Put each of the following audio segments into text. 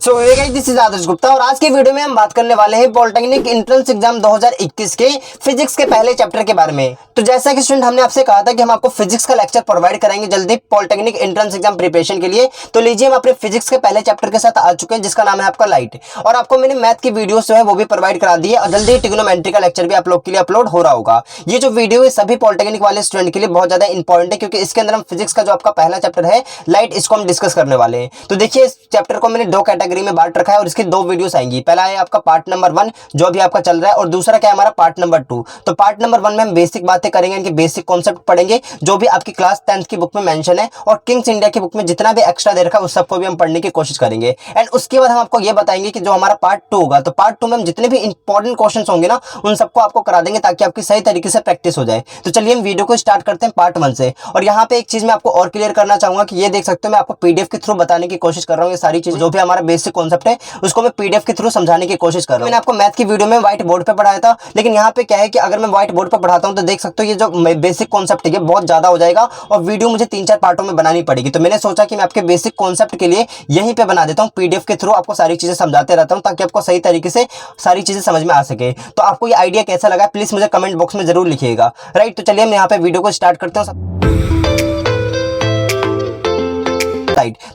This is आदर्श गुप्ता और आज के वीडियो में हम बात करने वाले हैं पॉलिटेक्निक एंट्रेंस एग्जाम 2021 के फिजिक्स के पहले चैप्टर के बारे में। तो जैसा कि स्टूडेंट हमने आपसे कहा था कि हम आपको फिजिक्स का लेक्चर प्रोवाइड करेंगे जल्दी पॉलिटेक्निक एंट्रेंस एग्जाम प्रिपरेशन के लिए। तो लीजिए हम अपने फिजिक्स के पहले चैप्टर के साथ आ चुके हैं जिसका नाम है आपका लाइट, और आपको मैंने मैथ की वीडियोस जो है वो भी प्रोवाइड करा दी है और जल्दी ट्रिग्नोमेट्री का लेक्चर भी आप लोग के लिए अपलोड हो रहा होगा। ये जो वीडियो है सभी पॉलिटेक्निक वाले स्टूडेंट के लिए बहुत ज्यादा इंपॉर्टेंट है क्योंकि इसके अंदर हम फिजिक्स का जो आपका पहला चैप्टर है लाइट, इसको हम डिस्कस करने वाले हैं। तो देखिए इस चैप्टर को मैंने दो कैटेगरी में बांट रखा है और इसकी दो वीडियोस आएंगी। पहला है आपका पार्ट नंबर 1 जो भी आपका चल रहा है और दूसरा क्या है हमारा पार्ट नंबर 2। तो पार्ट नंबर 1 में हम बेसिक बातें करेंगे, इनके बेसिक कॉन्सेप्ट पढ़ेंगे जो भी आपकी क्लास 10th की बुक में मेंशन है और किंग्स इंडिया की बुक में जितना भी एक्स्ट्रा दे रखा है उस सबको भी हम पढ़ने की कोशिश करेंगे। एंड उसके बाद हम आपको ये बताएंगे कि जो हमारा पार्ट 2 होगा तो पार्ट 2 में हम जितने भी इंपॉर्टेंट क्वेश्चंस होंगे ना उन सबको आपको करा देंगे ताकि आपकी सही तरीके से प्रैक्टिस हो जाए। तो चलिए हम वीडियो को स्टार्ट करते हैं पार्ट 1 से। और यहाँ पे एक चीज मैं आपको और क्लियर करना चाहूंगा कि ये देख सकते हो मैं आपको पीडीएफ के थ्रू बताने की कोशिश कर रहा हूँ। ये सारी चीज जो भी हमारा बेसिक कॉन्सेप्ट है उसको मैं पीडीएफ के थ्रू समझाने की कोशिश कर रहा हूँ। मैंने आपको मैथ की वीडियो में व्हाइट बोर्ड पे पढ़ाया था, लेकिन यहाँ पे क्या है कि अगर मैं व्हाइट बोर्ड पे पढ़ाता हूँ तो देख सकते हो ये जो बेसिक कॉन्सेप्ट है बहुत ज्यादा हो जाएगा और वीडियो मुझे 3-4 पार्टों में बनानी पड़ेगी। तो मैंने सोचा कि मैं आपके बेसिक कॉन्सेप्ट के लिए यहीं पे बना देता हूँ, पीडीएफ के थ्रू आपको सारी चीजें समझाते रहता हूँ ताकि आपको सही तरीके से सारी चीजें समझ में आ सके। तो आपको ये आइडिया कैसा लगा प्लीज मुझे कमेंट बॉक्स में जरूर लिखिएगा। राइट, तो चलिए हम यहाँ पे वीडियो को स्टार्ट करते हैं।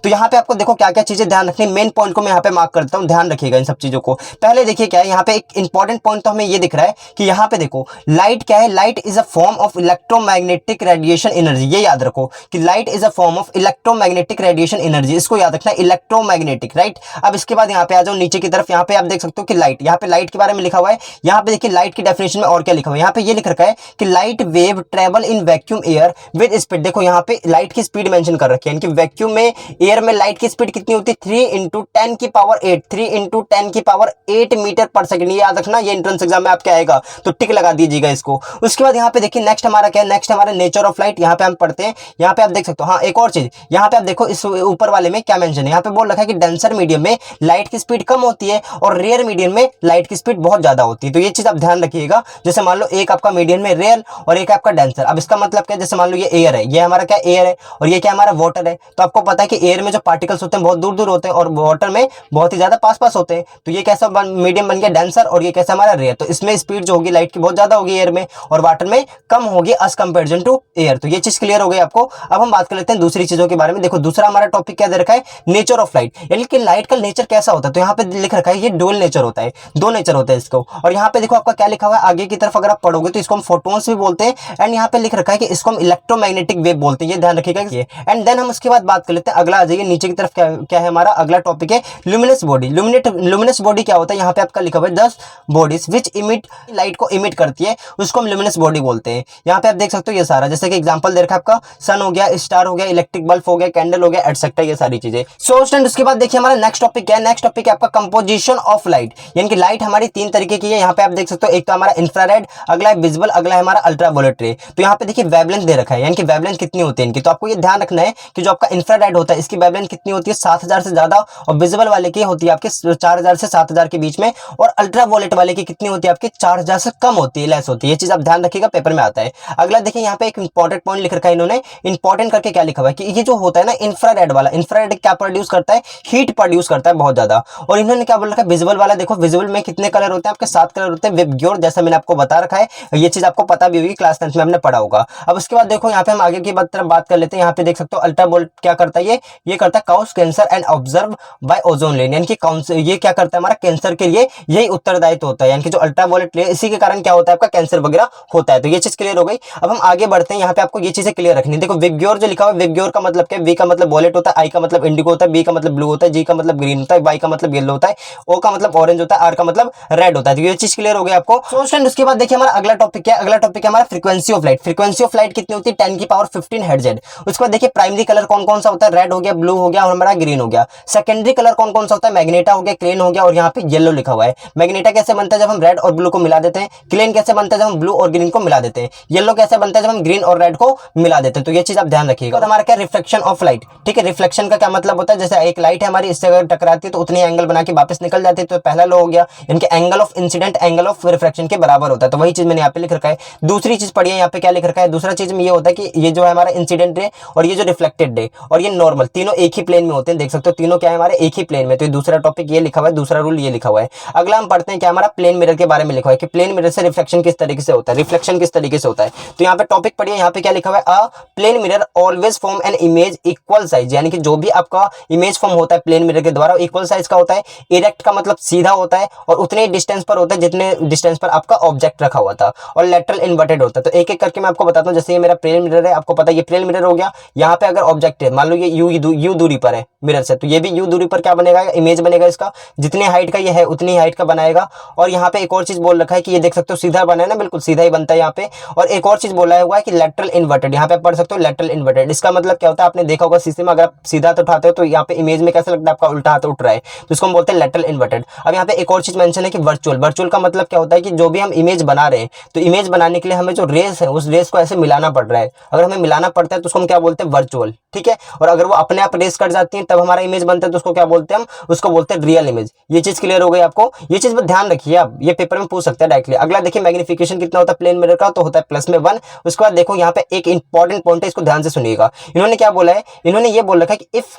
तो यहाँ पे आपको देखो क्या क्या चीजें ध्यान रखनी, मेन पॉइंट को मैं यहाँ पे मार्क करता हूँ, ध्यान रखिएगा इन सब चीजों को। पहले देखिए क्या है यहाँ पे एक इंपॉर्टेंट पॉइंट तो हमें ये दिख रहा है कि यहाँ पे देखो लाइट क्या है, light is a form of electromagnetic radiation energy. ये याद रखो कि light is a form of electromagnetic radiation energy, इसको याद रखना है इलेक्ट्रोमैग्नेटिक। राइट, अब इसके बाद यहाँ पे आ जाओ नीचे की तरफ। यहाँ पे आप देख सकते हो कि लाइट, यहाँ पे लाइट के बारे में लिखा हुआ है। यहाँ पे देखिए लाइट की डेफिनेशन में और क्या लिखा हुआ है, यहाँ पे ये लिख रखा है कि light wave travel in vacuum air with speed. देखो यहाँ पे लाइट की स्पीड मेंशन कर रखी है, यानी कि वैक्यूम में एयर में लाइट की स्पीड कितनी होती है 3 × 10 की पावर 8, 3 × 10 की पावर 8 मीटर पर सेकंड। ये याद रखना, ये एंट्रेंस एग्जाम में आपके आएगा तो टिक लगा दीजिएगा इसको। उसके बाद यहाँ पे देखिए नेक्स्ट हमारा क्या है, नेक्स्ट हमारा नेचर ऑफ लाइट। यहाँ पे हम पढ़ते हैं, यहाँ पे आप देख सकते हो। हाँ एक और चीज यहाँ पे आप देखो इस ऊपर वाले में क्या मेंशन है, यहाँ पे बोल रखा है कि डेंसर मीडियम में लाइट की स्पीड कम होती है और रेयर मीडियम में लाइट की स्पीड बहुत ज्यादा होती है। तो ये चीज आप ध्यान रखिएगा। जैसे मान लो एक आपका मीडियम में रेयर और एक आपका डेंसर। अब इसका मतलब क्या है, जैसे मान लो ये एयर है, ये हमारा क्या एयर है और ये क्या हमारा वाटर है। तो आपको पता है कि एयर में जो पार्टिकल्स होते हैं बहुत दूर दूर होते हैं और वाटर में बहुत ही ज्यादा पास पास होते हैं। तो ये कैसा मीडियम बन गया डेंसर और ये कैसा हमारा रेयर। तो इसमें स्पीड जो होगी लाइट की बहुत ज्यादा होगी एयर में और वाटर में कम होगी एज कंपैरिजन टू एयर। तो ये चीज क्लियर हो गई आपको। अब हम बात कर लेते हैं दूसरी चीजों के बारे में। देखो दूसरा हमारा टॉपिक क्या दे रखा है, नेचर ऑफ लाइट, यानी कि लाइट का नेचर कैसा होता है। तो यहाँ पे लिख रखा है ये डुअल नेचर होता है, दो नेचर होता है इसको। और यहाँ पे देखो आपका क्या लिखा हुआ है आगे की तरफ अगर आप पढ़ोगे तो इसको हम फोटोन्स भी बोलते हैं एंड यहाँ पे लिख रखा है कि इसको हम इलेक्ट्रोमैग्नेटिक वेव बोलते हैं। ये ध्यान रखिएगा। एंड देन हम उसके बाद बात कर लेते हैं, अगला आ जाइए नीचे की तरफ। क्या है हमारा अगला टॉपिक है ल्यूमिनस बॉडी। ल्यूमिनस बॉडी क्या होता है, यहाँ पे आपका लिखा हुआ है 10 बॉडीज विच इमिट लाइट को इमिट करती है, उसको हम ल्यूमिनस बॉडी बोलते हैं। यहाँ पे आप देख सकते हो ये सारा, जैसे कि एग्जांपल दे रखा है आपका सन हो गया, स्टार हो गया, इलेक्ट्रिक बल्ब हो गया, कैंडल हो गया, एटसेट्रा, ये सारी चीजें। सो स्टूडेंट उसके बाद देखिए हमारा नेक्स्ट टॉपिक क्या है, नेक्स्ट टॉपिक है आपका कंपोजिशन ऑफ लाइट। यानी कि लाइट हमारी 3 तरीके की है। यहाँ पे आप देख सकते हो एक तो हमारा इंफ्रारेड, अगला है विजिबल, अगला है हमारा अल्ट्रावायलेट रे। तो यहाँ पे देखिए वेवलेंथ दे रखा है, यानी कि वेवलेंथ कितनी होती है इनकी। तो आपको ये ध्यान रखना है कि जो आपका इंफ्रारेड होता है इसकी वेवलेंथ कितनी होती है 7000 से ज्यादा और विजिबल वाले की होती है आपके 4000 से 7000 के बीच में और अल्ट्रावायलेट वाले की कितनी होती है आपके 4000 से कम होती है, लेस होती है। ये चीज आप ध्यान रखिएगा, पेपर में आता है। अगला देखिए यहाँ पे एक इंपॉर्टेंट पॉइंट लिख रखा है इन्होंने, इंपॉर्टेंट करके क्या लिखा हुआ है कि ये जो होता है ना इंफ्रारेड वाला, इंफ्रारेड क्या प्रोड्यूस करता है, हीट प्रोड्यूस करता है बहुत ज्यादा। और इन्होंने क्या बोल रखा है विजिबल वाला, देखो विजिबल में कितने कलर होते हैं आपके 7 कलर होते हैं विबग्योर, जैसा मैंने आपको बता रखा है। ये चीज आपको पता भी होगी, क्लास 10th में हमने पढ़ा होगा। अब उसके बाद देखो यहाँ पे हम आगे की तरफ बात कर लेते हैं। यहाँ पे देख सकते हो अल्ट्रावायलेट क्या करता है, ये करता है cows cancer and observe by ozone layer, यानी कि ये क्या करता है हमारा कैंसर के लिए यही उत्तरदायित्व होता है। यानी कि जो अल्ट्रावायलेट लेयर इसी के कारण क्या होता है आपका कैंसर वगैरह होता है। तो ये चीज क्लियर हो गई। अब हम आगे बढ़ते हैं, यहाँ पे आपको ये चीजें क्लियर रखनी है। देखो विबग्योर जो लिखा हुआ है, विबग्योर का मतलब क्या है, वी का मतलब वॉलेट होता है, आई का मतलब इंडिगो होता है, बी का मतलब ब्लू होता है, जी का मतलब ग्रीन होता है, वाई का मतलब येलो होता है, ओ का मतलब ऑरेंज होता है, आर का मतलब रेड होता है। तो ये चीज क्लियर हो गई आपको। सो स्टूडेंट उसके बाद देखिए हमारा अगला टॉपिक क्या है, अगला टॉपिक है हमारा frequency of light. Frequency of light कितनी होती है 10 की पावर 15 हर्ट्ज। उसके बाद देखिए प्राइमरी कलर कौन कौन सा होता है, रेड हो गया, ब्लू हो गया और हमारा ग्रीन हो गया। सेकेंडरी कलर कौन कौन सा होता है, मैग्नेटा हो गया, क्लेन हो गया और यहाँ पे येलो लिखा हुआ है। मैग्नेटा कैसे बनता है जब हम रेड और ब्लू को मिला देते हैं, क्लेन कैसे बनता है जब हम ब्लू और ग्रीन को मिला देते हैं, येलो कैसे बनता है जब हम ग्रीन और रेड को मिला देते हैं। तो ये चीज आप ध्यान रखिएगा। तो हमारा क्या रिफ्लेक्शन ऑफ लाइट, ठीक है। रिफ्लेक्शन का क्या मतलब होता है, जैसे एक लाइट है हमारी, इससे अगर टकराती है तो उतनी एंगल बना के वापस निकल जाती है, तो पहला लो हो गया, इनके angle of incident angle of reflection के बराबर होता है। तो वही चीज मैंने यहाँ पे लिख रखा है। दूसरी चीज पढ़िए यहाँ पे क्या लिख रखा है, दूसरा चीज में ये होता है कि ये जो है हमारा इंसिडेंट रे और ये जो रिफ्लेक्टेड रे और ये नॉर्मल, तीनों एक ही प्लेन में होते हैं। देख सकते हो तीनों क्या है हमारे एक ही प्लेन में। तो दूसरा टॉपिक ये लिखा हुआ है, दूसरा रूल ये लिखा हुआ है। अगला हम पढ़ते हैं क्या हमारा प्लेन मिरर के बारे में लिखा हुआ है कि प्लेन मिरर से रिफ्लेक्शन किस तरीके से होता है, रिफ्लेक्शन किस तरीके से होता है। तो यहाँ पे टॉपिक पढ़िए, यहाँ पे क्या लिखा हुआ है, a plane mirror always form an image equal size, यानी कि जो भी आपका इमेज फॉर्म होता है प्लेन मिरर के द्वारा इक्वल साइज का होता है। इरेक्ट का मतलब सीधा होता है और उतने ही डिस्टेंस पर होता है जितने डिस्टेंस पर आपका ऑब्जेक्ट रखा हुआ था। और लेटरल इन्वर्टेड होता है। तो एक एक करके मैं आपको बताता हूँ। जैसे ये मेरा प्लेन मिरर है, आपको पता है ये प्लेन मिरर हो गया। यहाँ पे अगर ऑब्जेक्ट है, मान लो ये यू दूरी पर है मिरर से, तो ये भी यू दूरी पर क्या बनेगा, इमेज बनेगा इसका। जितनी हाइट का ये है उतनी हाइट का बनाएगा। और यहाँ पे एक और चीज बोल रखा है कि ये देख सकते हो सीधा बना है ना, बिल्कुल सीधा ही बनता है यहाँ पे। और एक और चीज बोला हुआ है कि लेटरल इन्वर्टेड, यहाँ पे पढ़ सकते हो लेटरल इन्वर्टेड। इसका मतलब क्या होता है, आपने देखा होगा शीशे में, अगर आप सीधा हाथ उठाते हो तो यहाँ पे इमेज में कैसा लगता है, आपका उल्टा हाथ उठ रहा है, तो इसको हम बोलते हैं लेटरल इन्वर्टेड। अब यहाँ पे एक और चीज मेंशन है कि वर्चुअल। वर्चुअल का मतलब क्या होता है कि जो भी हम इमेज बना रहे हैं, तो इमेज बनाने के लिए हमें जो रेस है उस रेस को ऐसे मिलाना पड़ रहा है। अगर हमें मिलाना पड़ता है तो उसको हम क्या बोलते हैं, वर्चुअल, ठीक है। और अगर वो अपने आप रेस कट जाती है तब हमारा इमेज बनता है, तो उसको क्या बोलते हैं, हम उसको बोलते हैं रियल इमेज। ये चीज क्लियर हो गई आपको, ये चीज ध्यान रखिए आप, ये पेपर में पूछ सकते हैं डायरेक्टली। अगला देखिए मैग्निफिकेशन कितना होता है प्लेन मिरर का, तो होता है +1। उसके बाद देखो यहाँ पे एक इंपॉर्टेंट पॉइंट है, इसको ध्यान से सुनिएगा। इन्होंने क्या बोला है, इन्होंने ये बोल रखा है कि if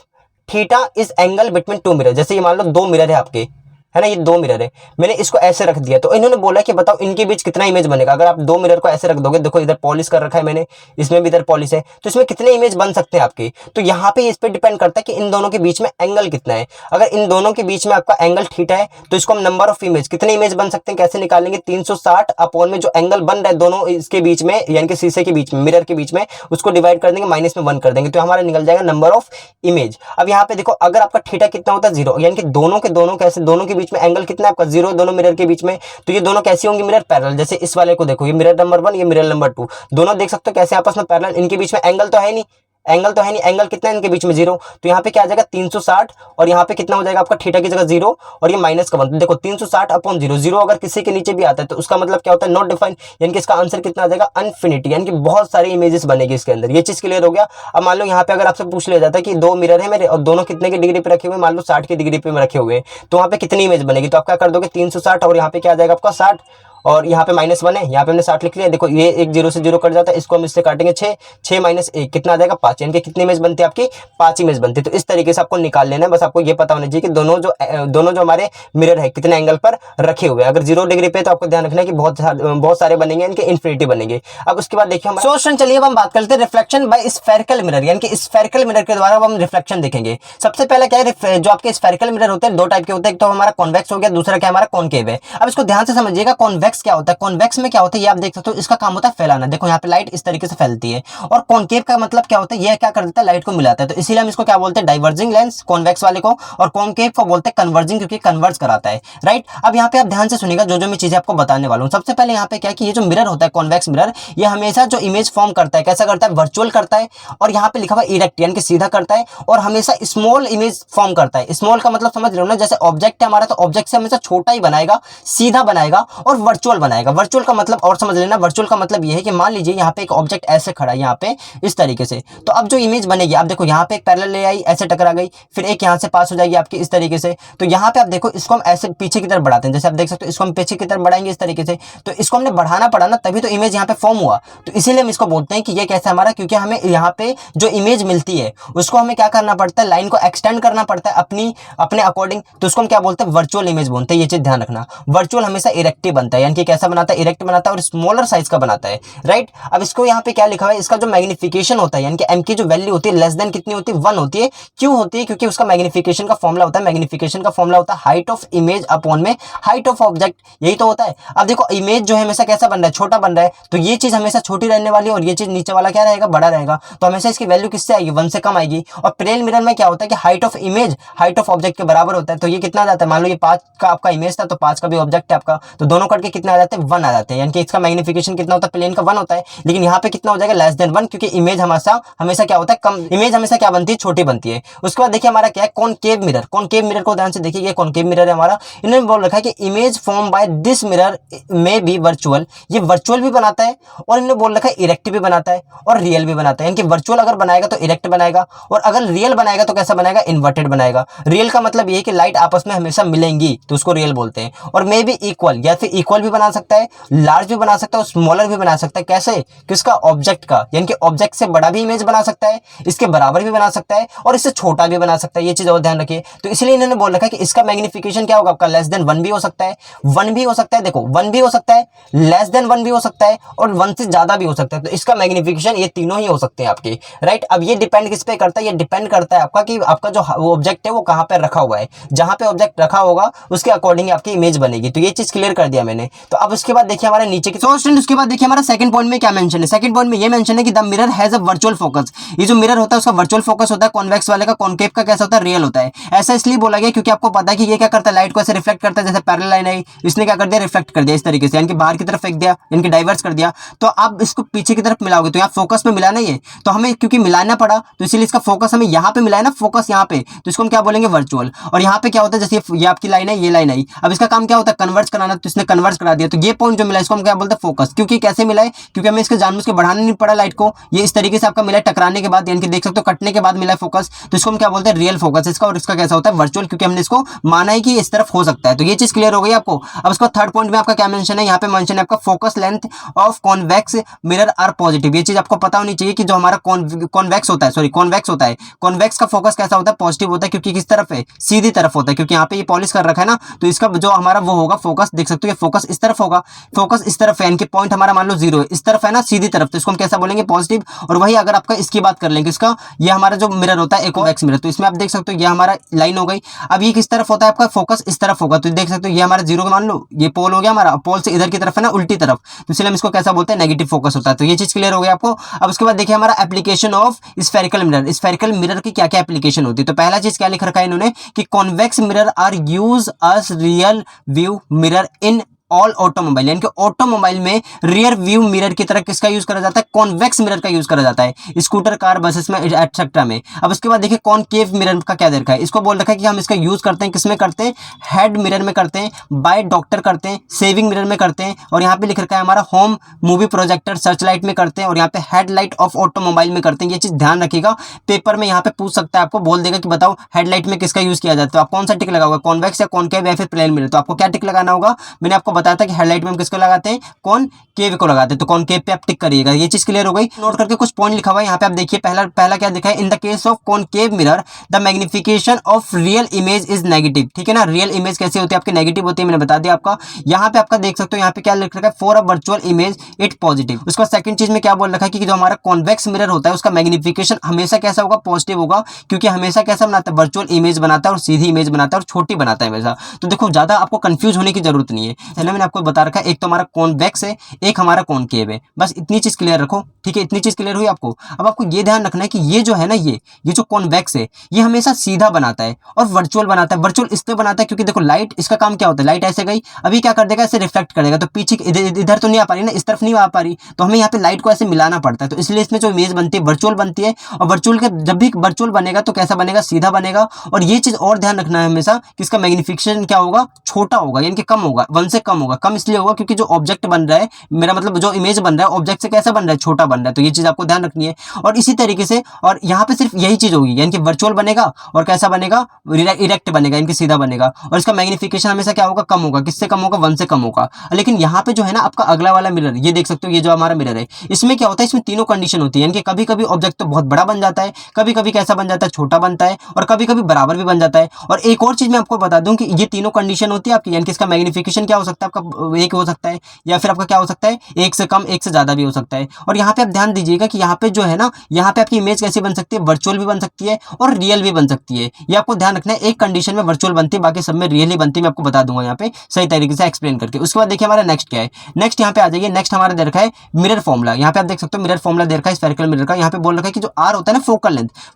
theta is angle between two mirror, जैसे ये मान लो दो मिरर है आपके, है ना, ये दो मिरर है, मैंने इसको ऐसे रख दिया, तो इन्होंने बोला कि बताओ इनके बीच कितना इमेज बनेगा। अगर आप दो मिरर को ऐसे रख दोगे, देखो इधर पॉलिश कर रखा है मैंने, इसमें भी इधर पॉलिश है, तो इसमें कितने इमेज बन सकते हैं आपके। तो यहाँ पे इस पे डिपेंड करता है कि इन दोनों के बीच में एंगल कितना है। अगर इन दोनों के बीच में आपका एंगल थीटा है, तो इसको हम नंबर ऑफ इमेज, कितने इमेज बन सकते हैं, कैसे निकालेंगे, 360 अपॉन में जो एंगल बन रहा है दोनों इसके बीच में, यानी कि शीशे के बीच में, मिरर के बीच में, उसको डिवाइड कर देंगे, माइनस में 1 कर देंगे, तो हमारा निकल जाएगा नंबर ऑफ इमेज। अब यहाँ पे देखो, अगर आपका थीटा कितना होता है 0, यानी कि दोनों के दोनों कैसे, दोनों के बीच में एंगल कितना है आपका 0, दोनों मिरर के बीच में, तो ये दोनों कैसी होंगी, मिरर पैरेलल। जैसे इस वाले को देखो, ये मिरर नंबर 1, ये मिरर नंबर 2, दोनों देख सकते हो कैसे आपस में पैरेलल। इनके बीच में एंगल तो है नहीं, एंगल तो है नहीं, एंगल कितना है इनके बीच में 0, तो यहाँ पे क्या आ जाएगा 360, और यहाँ पे कितना हो जाएगा आपका थीटा की जगह 0, और ये माइनस का 1। देखो 360 अपॉन 0, 0 अगर किसी के नीचे भी आता है तो उसका मतलब क्या होता है, नॉट डिफाइंड, यानी कि इसका आंसर कितना आ जाएगा, अनफिनिटी, यानी कि बहुत सारी इमेजेस बनेगी इसके अंदर। ये चीज क्लियर हो गया। अब मान लो यहाँ पे अगर आपसे पूछ लिया जाता है कि दो मिरर है मेरे और दोनों कितने की डिग्री पे रखे हुए, मान लो 60 की डिग्री पे रखे हुए, तो वहाँ पे कितनी इमेज बनेगी, तो आप क्या कर दोगे 360, और यहाँ पे क्या आ जाएगा आपका 60, और यहाँ पे -1 है, यहाँ पे हमने 60 लिख लिया। देखो ये एक 0 से 0 कट जाता है, इसको हम इससे काटेंगे 6, 6 - 1 कितना आ जाएगा 5, यानी कि कितनी इमेज बनती है आपकी, 5 इमेज बनती है। तो इस तरीके से आपको निकाल लेना है, बस आपको ये पता होना चाहिए कि दोनों जो हमारे मिरर है कितने एंगल पर रखे हुए हैं। अगर 0 डिग्री पे तो आपको ध्यान रखना है कि बहुत सारे बनेंगे, इनके इन्फिनिटी बनेंगे। अब उसके बाद देखिए हम चलिए अब हम बात करते हैं रिफ्लेक्शन बाय स्फेरिकल मिरर, यानी कि स्फेरिकल मिरर के द्वारा हम रिफ्लेक्शन देखेंगे। सबसे पहले क्या है, जो आपके स्फेरिकल मिरर होते हैं दो टाइप के होते हैं, एक तो हमारा कॉन्वेक्स हो गया, दूसरा क्या हमारा कॉनकेव है। अब इसको ध्यान से समझिएगा, कॉन्वेक्स क्या होता है, कॉन्वेक्स में क्या होता है ये आप देख सकते हो, इसका काम होता है फैलाना। देखो यहाँ पे लाइट इस तरीके से फैलती है, और कॉनकेव का मतलब क्या होता है, ये क्या कर देता है, लाइट को मिलाता है। तो इसीलिए हम इसको क्या बोलते हैं, डाइवर्जिंग लेंस, कॉन्वेक्स वाले को, और कॉनकेव को बोलते हैं कन्वर्जिंग, क्योंकि कन्वर्ज कराता है, राइट। अब यहाँ पे आप ध्यान से सुनिएगा जो मैं चीजें आपको बताने वाला हूँ। सबसे पहले यहाँ पे क्या है कि ये जो मिरर होता है कॉन्वेक्स मिरर, ये हमेशा जो इमेज फॉर्म करता है कैसा करता है, वर्चुअल करता है, और यहाँ पे लिखा हुआ इरेक्ट यानी कि सीधा करता है, और हमेशा स्मॉल इमेज फॉर्म करता है। स्मॉल का मतलब समझ रहे हो ना, जैसे ऑब्जेक्ट है हमारा, तो ऑब्जेक्ट से हमेशा छोटा ही बनाएगा, सीधा बनाएगा और वर्चुअल बनाएगा। वर्चुअल का मतलब और समझ लेना, वर्चुअल का मतलब ये है कि मान लीजिए यहाँ पे एक ऑब्जेक्ट ऐसे खड़ा है, यहाँ पे इस तरीके से, तो अब जो इमेज बनेगी आप देखो, यहाँ पे एक पैरेलल ले आई, ऐसे टकरा गई, फिर एक यहाँ से पास हो जाएगी आपकी इस तरीके से। तो यहाँ पे आप देखो, इसको हम ऐसे पीछे की तरफ बढ़ाते हैं, जैसे आप देख सकते हो, इसको हम पीछे की तरफ बढ़ाएंगे इस तरीके से, तो इसको हमने बढ़ाना पड़ा ना, तभी तो इमेज यहाँ पे फॉर्म हुआ। तो इसीलिए हम इसको बोलते हैं कि ये कैसा हमारा, क्योंकि हमें यहाँ पे जो इमेज मिलती है उसको हमें क्या करना पड़ता है, लाइन को एक्सटेंड करना पड़ता है अपने अकॉर्डिंग, तो उसको हम क्या बोलते हैं, वर्चुअल इमेज बोलते हैं। ये चीज ध्यान रखना, वर्चुअल हमेशा इरेक्टिव बनता है, यानी कि कैसा बनाता है, इरेक्ट बनाता है, और स्मॉलर साइज का बनाता है, राइट। अब इसको यहाँ पे क्या लिखा हुआ है, इसका जो मैग्निफिकेशन होता है, यानी कि एम की जो वैल्यू होती है लेस देन कितनी होती है, 1 होती है। क्यों होती है, क्योंकि उसका मैग्निफिकेशन का फॉर्मूला होता है, मैग्निफिकेशन का फॉर्मूला होता है हाइट ऑफ इमेज अपॉन में हाइट ऑफ ऑब्जेक्ट, यही तो होता है। अब देखो इमेज जो है हमेशा कैसा बन रहा है, छोटा बन रहा है, तो ये चीज हमेशा छोटी रहने वाली है, और ये चीज नीचे वाला क्या रहेगा, बड़ा रहेगा। तो हमेशा इसकी वैल्यू किससे आएगी, 1 से कम आएगी। और प्लेन मिरर में क्या होता है कि height of image height of object के बराबर होता है। तो ये कितना आ जाता है, मान लो ये 5 का आपका इमेज था, तो 5 का भी ऑब्जेक्ट है आपका, तो दोनों करके कितना आ जाते हैं, 1 आ जाते हैं, यानी कि इसका मैग्निफिकेशन कितना होता है, प्लेन का 1 होता है, लेकिन यहाँ पे कितना हो जाएगा, लेस देन 1, क्योंकि इमेज हमेशा क्या होता है, कम इमेज हमेशा क्या बनती है, छोटी बनती है। उसके बाद देखिए हमारा क्या है, कॉनकेव मिरर। कॉनकेव मिरर को ध्यान से देखिए, ये कॉनकेव मिरर है हमारा। इन्होंने बोल रखा है कि image form by this mirror में बी वर्चुअल, ये वर्चुअल भी बनाता है, और इन्होंने बोल रखा है इरेक्ट भी बनाता है और रियल भी बनाता है। यानी कि वर्चुअल अगर बनाएगा तो इरेक्ट बनाएगा, और अगर रियल बनाएगा तो कैसा बनाएगा, इन्वर्टेड बनाएगा। रियल का मतलब ये है कि लाइट आपस में हमेशा मिलेंगी, तो उसको रियल बोलते हैं। और मे बी इक्वल, या फिर इक्वल भी भी बना सकता है, लार्ज भी बना सकता है, स्मॉलर भी बना सकता है। कैसे? किसका? ऑब्जेक्ट का, यानी कि ऑब्जेक्ट से बड़ा भी इमेज बना सकता है, इसके बराबर भी बना सकता है और इससे छोटा भी बना सकता है। ये चीज और ध्यान रखिए। तो इसलिए इन्होंने बोल रखा है कि इसका मैग्निफिकेशन क्या होगा आपका, लेस देन 1 भी हो सकता है, 1 भी हो सकता है, देखो 1 भी हो सकता है, लेस देन 1 भी हो सकता है और 1 से ज्यादा भी हो सकता है। तो इसका मैग्निफिकेशन ये तीनों ही हो सकते हैं आपके, राइट। अब ये डिपेंड किस पे करता है? ये डिपेंड करता है आपका कि आपका जो ऑब्जेक्ट है वो कहाँ पे रखा हुआ है। जहां पे ऑब्जेक्ट रखा होगा उसके अकॉर्डिंग आपकी इमेज बनेगी। तो ये चीज क्लियर कर दिया मैंने। तो अब उसके बाद देखिए हमारे नीचे की स्टूडेंट, उसके बाद देखिए हमारा सेकंड पॉइंट में क्या मेंशन है। सेकंड पॉइंट में ये मेंशन है कि the mirror has a virtual focus. ये जो मिरर होता है उसका वर्चुअल फोकस होता है, कॉन्वेक्स वाले का, कॉनकेव का कैसा होता है, रियल होता है। ऐसा इसलिए बोला गया क्योंकि आपको पता है कि ये क्या करता है, लाइट को ऐसे रिफ्लेक्ट करता है, जैसे पैरेलल लाइन है, इसने क्या कर दिया, रिफ्लेक्ट कर दिया इस तरीके से, यानी कि बाहर की तरफ फेंक दिया, यानी कि डाइवर्स कर दिया। तो आप इसको पीछे की तरफ मिलाओगे तो यहाँ फोकस में मिला नहीं है, तो हमें क्योंकि मिलाना पड़ा तो इसीलिए इसका फोकस हमें यहाँ पे मिला है ना, फोकस यहाँ पे, तो इसको हम क्या बोलेंगे, वर्चुअल। और यहाँ पे क्या होता है, जैसे ये आपकी लाइन है, ये लाइन आई, अब इसका काम क्या होता है, कन्वर्ज कराना, तो इसने कन्वर्ज करा दिया। तो ये पॉइंट जो मिला इसको हम क्या बोलते हैं, फोकस। क्योंकि कैसे मिला है, क्योंकि हमें इसके जानबूझ के बढ़ाना नहीं पड़ा लाइट को, ये इस तरीके से आपका मिला है टकराने के बाद, यानी कि देख सकते हो कटने के बाद मिला है फोकस। तो इसको हम क्या बोलते हैं, रियल फोकस इसका, और इसका कैसा होता है, वर्चुअल, क्योंकि हमने इसको माना है कि इस तरफ हो सकता है। तो ये चीज क्लियर हो गई आपको। अब इसका थर्ड पॉइंट में आपका क्या मेंशन है, यहाँ पे मेंशन है आपका focus length of convex mirror are positive. ये चीज आपको पता होनी चाहिए कि जो हमारा कॉन्वेक्स होता है, सॉरी कॉन्वेक्स होता है, कॉन्वेक्स का फोकस कैसा होता है, पॉजिटिव होता है, क्योंकि किस तरफ है, सीधी तरफ होता है, क्योंकि यहाँ पे ये पॉलिश कर रखा है ना, तो इसका जो हमारा वो होगा फोकस, देख सकते हो ये फोकस इस तरफ होगा, फोकस इस तरफ है, यानी कि पॉइंट हमारा मान लो 0 है, इस तरफ है ना, सीधी तरफ, तो इसको हम कैसा बोलेंगे, पॉजिटिव। और वही अगर आपका इसकी बात कर लेंगे, इसका ये हमारा जो मिरर होता है कॉन्वेक्स मिरर, तो इसमें आप देख सकते हो ये हमारा लाइन हो गई। अब ये किस तरफ होता है आपका, फोकस इस तरफ होगा, तो देख सकते हो ये हमारा 0 मान लो, ये पोल हो गया हमारा, पोल से इधर की तरफ है ना, उल्टी तरफ, तो इसलिए हम इसको कैसा बोलते हैं, नेगेटिव फोकस होता है। तो ये चीज क्लियर हो गई आपको। अब उसके बाद देखिए हमारा application of spherical mirror. Spherical mirror की क्या क्या एप्लीकेशन होती है। तो पहला चीज क्या लिख रखा है इन्होंने कि convex mirror are use as rear view mirror in all automobile, यानी कि ऑटोमोबाइल में रियर व्यू मिरर की तरह किसका यूज करा जाता है, कॉन्वेक्स मिरर का यूज करा जाता है, स्कूटर, कार, बसेस में, एटसेट्रा में। अब उसके बाद देखिए कॉनकेव मिरर का क्या देखा है, इसको बोल रखा है कि हम इसका यूज करते हैं किसमें करते हैं, हेड मिरर में करते हैं, बाय डॉक्टर करते हैं, सेविंग मिरर में करते हैं, और यहाँ पे लिख रखा है हमारा home movie projector search light में करते हैं, और यहाँ पे हेडलाइट ऑफ ऑटोमोबाइल में करते हैं। ये चीज ध्यान रखिएगा, पेपर में यहाँ पे पूछ सकता है, आपको बोल देगा कि बताओ हेडलाइट में किसका यूज किया जाता है, आप कौन सा टिक लगाओगे, कॉन्वेक्स या कॉनकेव या फिर प्लेन मिरर। तो आपको क्या टिक लगाना होगा, मैंने आपको बताया था कि हेडलाइट में किसको लगाते हैं, कॉनकेव को लगाते हैं, तो कॉनकेव पे आप टिक करिएगा। ये चीज क्लियर हो गई। नोट करके कुछ पॉइंट लिखा हुआ है यहाँ पे, आप देखिए पहला क्या दिखा है, in the case of concave mirror the magnification of real image is negative. ठीक है ना, रियल इमेज कैसी होती है आपकी, नेगेटिव होती है, मैंने बता दिया आपका। यहाँ पे आपका देख सकते हो यहाँ पे क्या लिख रखा है, for a virtual image it positive. उसका सेकंड चीज में क्या बोल रखा है कि जो हमारा कॉन्वेक्स मिरर होता है उसका मैग्निफिकेशन हमेशा कैसा होगा, पॉजिटिव होगा, क्योंकि हमेशा कैसा बनाता है, वर्चुअल इमेज बनाता है और सीधी इमेज बनाता है और छोटी बनाता है हमेशा। तो देखो ज्यादा आपको कंफ्यूज होने की जरूरत नहीं है, पहले मैंने आपको बता रखा है, एक तो हमारा कॉन्वेक्स है, एक हमारा कॉनकेव है, बस इतनी चीज क्लियर रखो। ठीक है, इतनी चीज क्लियर हुई आपको। अब आपको ये ध्यान रखना है कि ये जो है ना, ये जो कॉन्वेक्स है ये हमेशा सीधा बनाता है और वर्चुअल बनाता है। वर्चुअल इसलिए बनाता है क्योंकि देखो लाइट, इसका काम क्या होता है, लाइट ऐसे गई, अभी क्या कर देगा, ऐसे रिफ्लेक्ट कर देगा, तो पीछे इधर तो नहीं आ पा रही ना, इस तरफ नहीं आ पा रही, तो हमें यहाँ पे लाइट को ऐसे मिलाना पड़ता है। तो इसलिए इसमें जो इमेज बनती है वर्चुअल बनती है, और वर्चुअल के जब भी वर्चुअल बनेगा तो कैसा बनेगा, सीधा बनेगा। और ये चीज और ध्यान रखना है हमेशा कि इसका मैग्निफिकेशन क्या होगा, छोटा होगा, यानी कि कम होगा, 1 से कम होगा। कम इसलिए होगा क्योंकि जो ऑब्जेक्ट बन रहा है, मेरा मतलब जो इमेज बन रहा है ऑब्जेक्ट से कैसा बन रहा है, छोटा बन रहा है। तो ये चीज आपको ध्यान रखनी है। और इसी तरीके से, और यहाँ पे सिर्फ यही चीज होगी, यानी कि वर्चुअल बनेगा और कैसा बनेगा, इरेक्ट बनेगा, यानी कि सीधा बनेगा। और इसका मैग्निफिकेशन हमेशा क्या होगा, कम होगा। किससे कम होगा, 1 से कम होगा। लेकिन यहाँ पे जो है ना आपका अगला वाला मिरर, ये देख सकते हो, ये जो हमारा मिरर है, इसमें क्या होता है, इसमें तीनों कंडीशन होती है, यानी कि कभी कभी ऑब्जेक्ट तो बहुत बड़ा बन जाता है, कभी कभी कैसा बन जाता है, छोटा बनता है, और कभी कभी बराबर भी बन जाता है। और एक और चीज मैं आपको बता दूं कि ये तीनों कंडीशन होती है आपकी, यानी कि इसका मैग्निफिकेशन क्या हो सकता है आपका, 1 हो सकता है, या फिर आपका क्या हो सकता है, 1 से कम, 1 से ज्यादा भी हो सकता है। और यहाँ पे आप ध्यान दीजिएगा कि यहाँ पे जो है ना, यहाँ पे आपकी इमेज कैसी बन सकती है, वर्चुअल भी बन सकती है और रियल भी बन सकती है। ये आपको ध्यान रखना है, एक कंडीशन में वर्चुअल बनती है, बाकी सब में रियल ही बनती है। मैं आपको बता दूंगा यहाँ पे सही तरीके से एक्सप्लेन करके। उसके बाद देखिए हमारा नेक्स्ट क्या है, नेक्स्ट यहाँ पे आ जाइए। नेक्स्ट हमारा दे रखा है मिरर फॉर्मुला। यहाँ पे आप देख सकते हो मिरर फॉर्मुला दे रखा है स्फेरिकल मिरर का। यहाँ पे बोल रखा है कि जो आर होता है ना,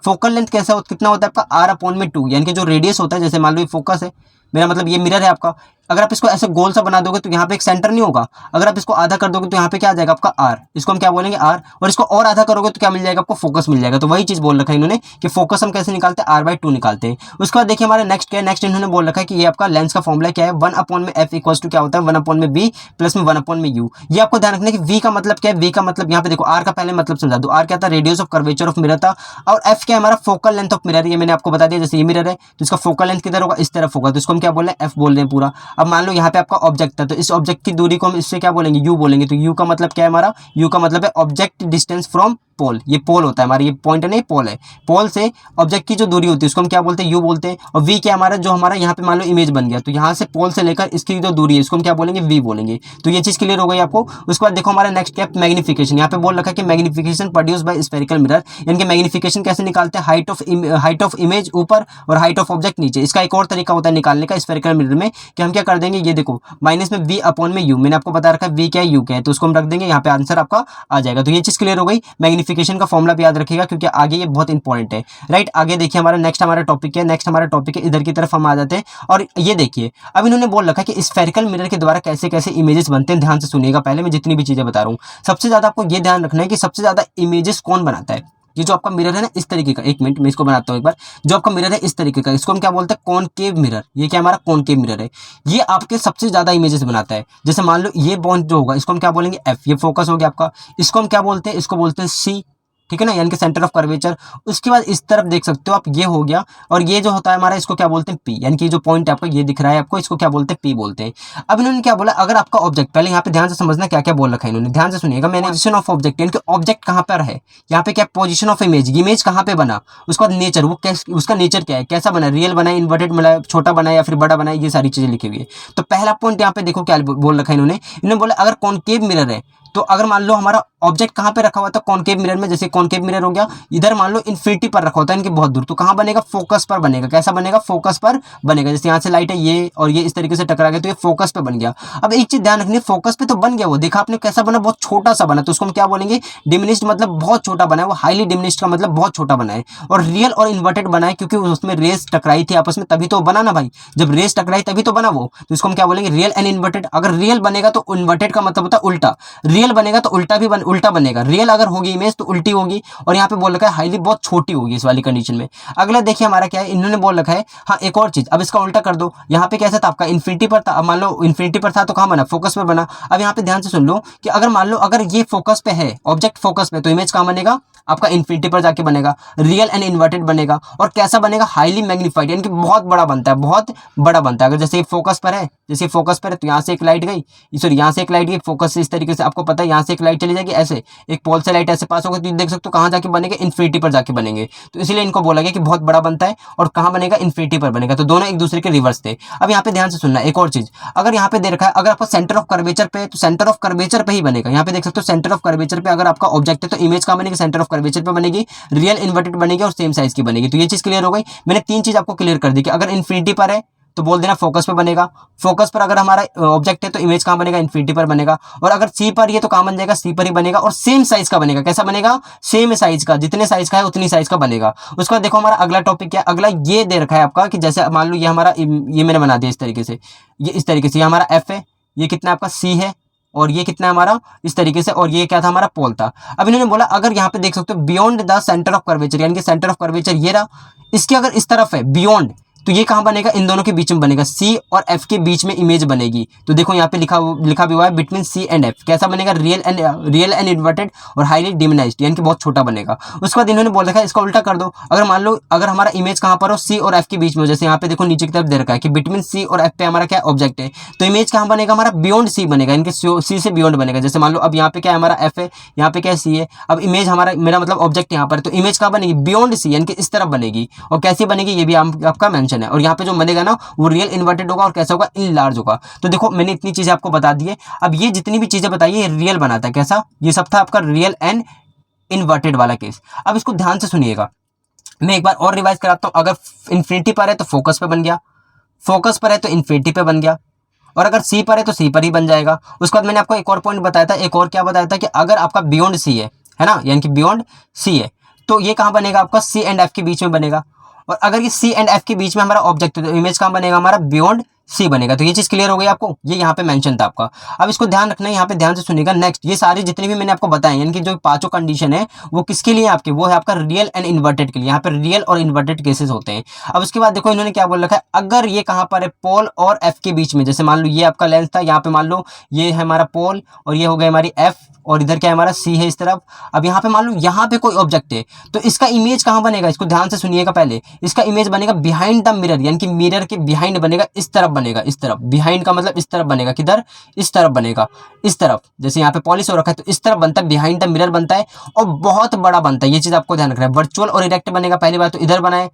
फोकल लेंथ कैसा कितना होता है आपका, R/2, यानी कि जो रेडियस होता है, जैसे मान लो ये फोकस है, मेरा मतलब ये मिरर है आपका, अगर आप इसको ऐसे गोल सा बना दोगे तो यहाँ पे एक सेंटर नहीं होगा। अगर आप इसको आधा कर दोगे तो यहाँ पे क्या आ जाएगा आपका आर, इसको हम क्या बोलेंगे आर। और इसको और आधा करोगे तो क्या मिल जाएगा आपको, फोकस मिल जाएगा। तो वही चीज बोल रखा है इन्होंने कि फोकस हम कैसे निकालते हैं, R/2 निकालते हैं। उसके बाद देखिए हमारे नेक्स्ट क्या है, नेक्स्ट इन्होंने बोल रखा है कि ये आपका लेंस का फॉर्मुला क्या है, 1/f इक्वल्स टू क्या होता है, 1/b प्लस में 1/u। ये आपको ध्यान रखना है कि v का मतलब क्या है, v का मतलब यहाँ पे देखो, r का पहले मतलब समझा दो, r क्या था, radius of curvature of mirror था, और f क्या है हमारा, फोकल लेंथ ऑफ मिरर। ये मैंने आपको बता दिया, जैसे ये मिरर है तो इसका फोकल लेंथ किधर होगा, इस तरफ होगा, तो इसको हम क्या बोल रहे हैं, f बोल रहे हैं पूरा। अब मान लो यहाँ पे आपका ऑब्जेक्ट था, तो इस ऑब्जेक्ट की दूरी को हम इससे क्या बोलेंगे, यू बोलेंगे। तो यू का मतलब क्या है हमारा, यू का मतलब है ऑब्जेक्ट डिस्टेंस फ्रॉम पोल। ये पोल होता है हमारा, ये पॉइंट नहीं पोल है। पोल से ऑब्जेक्ट की जो दूरी होती है उसको हम क्या बोलते हैं, यू बोलते हैं। और वी क्या हमारा, जो हमारा यहाँ पे मान लो इमेज बन गया, तो यहाँ से पोल से लेकर इसकी जो दूरी है इसको हम क्या बोलेंगे, वी बोलेंगे। तो ये चीज क्लियर हो गई आपको। उसके बाद देखो हमारा नेक्स्ट क्या, मैग्निफिकेशन। यहाँ पे बोल रखा है कि magnification produce by spherical mirror, यानी कि मैग्निफिकेशन कैसे निकालते हैं, हाइट ऑफ इमेज ऊपर और हाइट ऑफ ऑब्जेक्ट नीचे। इसका एक और तरीका होता है निकालने का स्फेरिकल मिरर में, कि हम क्या कर देंगे, ये देखो माइनस में वी अपॉन में यू, मैंने आपको बता रखा है वी क्या है यू क्या है, तो उसको हम रख देंगे, यहाँ पे आंसर आपका आ जाएगा। तो ये चीज क्लियर हो गई। मैग्निफिकेशन का फॉर्मुला भी याद रखिएगा क्योंकि आगे ये बहुत इंपॉर्टेंट है, राइट। आगे देखिए हमारा नेक्स्ट हमारा टॉपिक है, नेक्स्ट हमारा टॉपिक है इधर की तरफ हम आ जाते हैं। और ये देखिए अब इन्होंने बोल रखा है कि स्फेरिकल मिरर के द्वारा कैसे कैसे इमेजेस बनते हैं। ध्यान से सुनिएगा, पहले मैं जितनी भी चीजें बता रहा हूँ, सबसे ज्यादा आपको ये ध्यान रखना है कि सबसे ज्यादा इमेजेस कौन बनाता है। ये जो आपका मिरर है ना इस तरीके का, एक मिनट मैं इसको बनाता हूँ एक बार। जो आपका मिरर है इस तरीके का, इसको हम क्या बोलते हैं, कॉनकेव मिरर। ये क्या हमारा कॉनकेव मिरर है, ये आपके सबसे ज्यादा इमेजेस बनाता है। जैसे मान लो ये पॉइंट जो होगा इसको हम क्या बोलेंगे, एफ, ये फोकस हो गया आपका। इसको हम क्या बोलते हैं, इसको बोलते हैं सी, ठीक है ना, यानी कि सेंटर ऑफ कर्वेचर। उसके बाद इस तरफ देख सकते हो आप, ये हो गया। और ये जो होता है हमारा, इसको क्या बोलते हैं, पी, यानी कि जो पॉइंट आपको ये दिख रहा है आपको, इसको क्या बोलते हैं, पी बोलते हैं। अब इन्होंने क्या बोला, अगर आपका ऑब्जेक्ट, पहले यहाँ पे ध्यान से समझना क्या क्या बोल रखा है इन्होंने, ध्यान से सुनिएगा। मैग्निफिकेशन ऑफ ऑब्जेक्ट, यानी कि ऑब्जेक्ट कहाँ पर है, यहाँ पे क्या पोजीशन ऑफ इमेज, इमेज कहाँ पे बना। उसके बाद नेचर, वो उसका नेचर क्या है, कैसा बना, रियल बना, इन्वर्टेड बना, छोटा बना या फिर बड़ा बना, ये सारी चीजें लिखी हुई है। तो पहला पॉइंट यहाँ पे देखो क्या बोल रखा है इन्होंने बोला अगर कॉनकेव मिरर है, तो अगर मान लो हमारा ऑब्जेक्ट कहाँ पे रखा हुआ था, कॉनकेव मिरर में। जैसे कॉनकेव मिरर हो गया, इधर मान लो इन्फिनिटी पर रखा होता है, इनके बहुत दूर, तो कहाँ बनेगा, फोकस पर बनेगा। कैसा बनेगा, फोकस पर बनेगा। जैसे यहाँ से लाइट है ये और ये इस तरीके से टकरा गया, तो ये फोकस पे बन गया। अब एक चीज ध्यान रखनी है, फोकस पे तो बन गया, वो देखा आपने कैसा बना, बहुत छोटा सा बना, तो उसको हम क्या बोलेंगे, डिमिनिश्ड, मतलब बहुत छोटा बना है वो। हाईली डिमिनिश्ड का मतलब बहुत छोटा बना है। और रियल और इन्वर्टेड बना है क्योंकि उसमें रेस टकराई थी आपस में, तभी तो बना ना भाई, जब रेस टकराई तभी तो बना वो। तो इसको हम क्या बोलेंगे, रियल एंड इन्वर्टेड। अगर रियल बनेगा तो इन्वर्टेड का मतलब होता है उल्टा, रियल बनेगा तो उल्टा भी उल्टा बनेगा। रियल अगर होगी इमेज तो उल्टी होगी। और यहाँ पे बोल रखा है हाईली, बहुत छोटी होगी इस वाली कंडीशन में। अगला देखिए हमारा क्या है, इन्होंने बोल रखा है, हाँ एक और चीज, अब इसका उल्टा कर दो। यहाँ पे कैसा था आपका, इन्फिनिटी पर था। अब मान लो इन्फिनिटी पर था तो कहाँ बना, फोकस पे बना। अब यहाँ पे ध्यान से सुन लो कि अगर मान लो अगर ये फोकस पे है, ऑब्जेक्ट फोकस पे, तो इमेज कहाँ बनेगा, आपका इन्फिनिटी पर जाके बनेगा, रियल एंड इन्वर्टेड बनेगा। और कैसा बनेगा, हाईली मैग्नीफाइड, यानी कि बहुत बड़ा बनता है, बहुत बड़ा बनता है। अगर जैसे फोकस पर है, जैसे फोकस पर है तो यहाँ से एक लाइट गई, सॉरी यहाँ से एक लाइट गई फोकस से, इस तरीके से आपको पता है यहाँ से एक लाइट चली जाएगी, ऐसे एक पोल से लाइट ऐसे पास होगा, तो देख सकते हो कहाँ जाके बनेंगे, इन्फिनिटी पर जाके बनेंगे। तो इसलिए इनको बोला गया कि बहुत बड़ा बनता है और कहाँ बनेगा, इन्फिनिटी पर बनेगा। तो दोनों एक दूसरे के रिवर्स थे। अब यहाँ पे ध्यान से सुनना एक और चीज, अगर यहाँ पे दे रखा है अगर आपका सेंटर ऑफ कर्वेचर पे है तो सेंटर ऑफ कर्वेचर पे ही बनेगा। यहाँ पे देख सकते हो सेंटर ऑफ कर्वेचर पे अगर आपका ऑब्जेक्ट है तो इमेज कहाँ बनेगी, सेंटर ऑफ कर्वेचर पे बनेगी, रियल इन्वर्टेड बनेगी और सेम साइज की बनेगी। तो ये चीज क्लियर हो गई। मैंने तीन चीज आपको क्लियर कर दी कि अगर इन्फिनिटी पर है तो बोल देना फोकस पे बनेगा, फोकस पर अगर हमारा ऑब्जेक्ट है तो इमेज कहाँ बनेगा, इन्फिनिटी पर बनेगा, और अगर सी पर ही है तो कहाँ बन जाएगा, सी पर ही बनेगा और सेम साइज का बनेगा। कैसा बनेगा, सेम साइज का, जितने साइज का है उतनी साइज का बनेगा। उसके बाद देखो हमारा अगला टॉपिक क्या है, अगला ये दे रखा है आपका कि जैसे मान लो ये हमारा, ये मैंने बना दिया इस तरीके से, ये इस तरीके से, ये हमारा एफ है, ये कितना आपका सी है, और ये कितना हमारा इस तरीके से, और ये क्या था हमारा पोल था। अब इन्होंने बोला अगर यहाँ पे देख सकते हो beyond the centre of curvature, यानी कि सेंटर ऑफ कर्वेचर ये रहा, इसके अगर इस तरफ है बियॉन्ड, तो ये कहाँ बनेगा, इन दोनों के बीच में बनेगा, सी और एफ के बीच में इमेज बनेगी। तो देखो यहाँ पे लिखा भी हुआ है बिटवीन सी एंड एफ। कैसा बनेगा, रियल एंड इन्वर्टेड और हाईली डिमिनाइज्ड, यानी कि बहुत छोटा बनेगा। उसके बाद इन्होंने बोल रखा है इसका उल्टा कर दो। अगर मान लो अगर हमारा इमेज कहाँ पर हो, सी और एफ के बीच में हो, जैसे यहाँ पे देखो नीचे की तरफ दे रखा है कि बिटवीन सी और एफ पे हमारा क्या ऑब्जेक्ट है, तो इमेज कहाँ बनेगा, हमारा बियॉन्ड सी बनेगा, इनके सी से बियॉन्ड बनेगा। जैसे मान लो अब यहाँ पे क्या है, हमारा एफ है, यहाँ पे क्या सी है, अब इमेज हमारा, मेरा मतलब ऑब्जेक्ट यहाँ पर, तो इमेज कहाँ बनेगी, बियॉन्ड सी, यानी कि इस तरफ बनेगी। और कैसी बनेगी ये भी आपका मेंशन है। और यहाँ पे जो बनेगा ना वो रियल इन्वर्टेड होगा और कैसा होगा, इन लार्ज होगा। तो देखो मैंने इतनी चीजें आपको बता दी है। अब ये जितनी भी चीजें बताई है रियल बनाता है, कैसा, ये सब था आपका रियल एंड इन्वर्टेड वाला केस। अब इसको ध्यान से सुनिएगा, मैं एक बार और रिवाइज कराता हूं। अगर इन्फिनिटी पर है तो फोकस पे बन गया, फोकस पर है तो इन्फिनिटी पे बन गया, और अगर सी पर है तो सी पर ही बन जाएगा। उसके बाद मैंने आपको एक और पॉइंट बताया था, एक और क्या बताया था कि अगर आपका बियॉन्ड सी है ना, यानी कि बियॉन्ड सी है, तो ये कहाँ बनेगा, आपका सी एंड एफ के बीच में बनेगा। और अगर ये सी एंड एफ के बीच में हमारा ऑब्जेक्ट है तो इमेज कहाँ बनेगा, हमारा बियॉन्ड सी बनेगा। तो ये चीज क्लियर हो गई आपको, ये यहाँ पे मेंशन था आपका। अब इसको ध्यान रखना है, यहाँ पे ध्यान से सुनिएगा। नेक्स्ट ये सारी जितनी भी मैंने आपको बताए, यानी कि जो पांचों कंडीशन है वो किसके लिए आपके, वो है आपका रियल एंड इन्वर्टेड के लिए। यहाँ पे रियल और इन्वर्टेड केसेस होते हैं। अब उसके बाद देखो इन्होंने क्या बोल रखा है, अगर ये कहाँ पर है, पोल और एफ के बीच में, जैसे मान लो ये आपका लेंस था, यहाँ पे मान लो ये है हमारा पोल और ये हो गया हमारी एफ, और इधर क्या है हमारा सी है इस तरफ। अब यहाँ पे मान लो यहाँ पे कोई ऑब्जेक्ट है तो इसका इमेज कहाँ बनेगा, इसको ध्यान से सुनिएगा। पहले इसका इमेज बनेगा बिहाइंड द मिरर, यानी कि मिरर के बिहाइंड बनेगा, इस तरफ बनेगा, इस तरफ। बिहाइंड का मतलब इस तरफ बनेगा, किधर, इस तरफ बनेगा, इस तरफ। जैसे यहाँ पे पॉलिश हो रखा है तो इस तरफ बनता है, बिहाइंड द मिरर बनता है और बहुत बड़ा बनता है। ये चीज आपको ध्यान रखना है। वर्चुअल और इरेक्ट बनेगा, पहली बात तो इधर बनाए,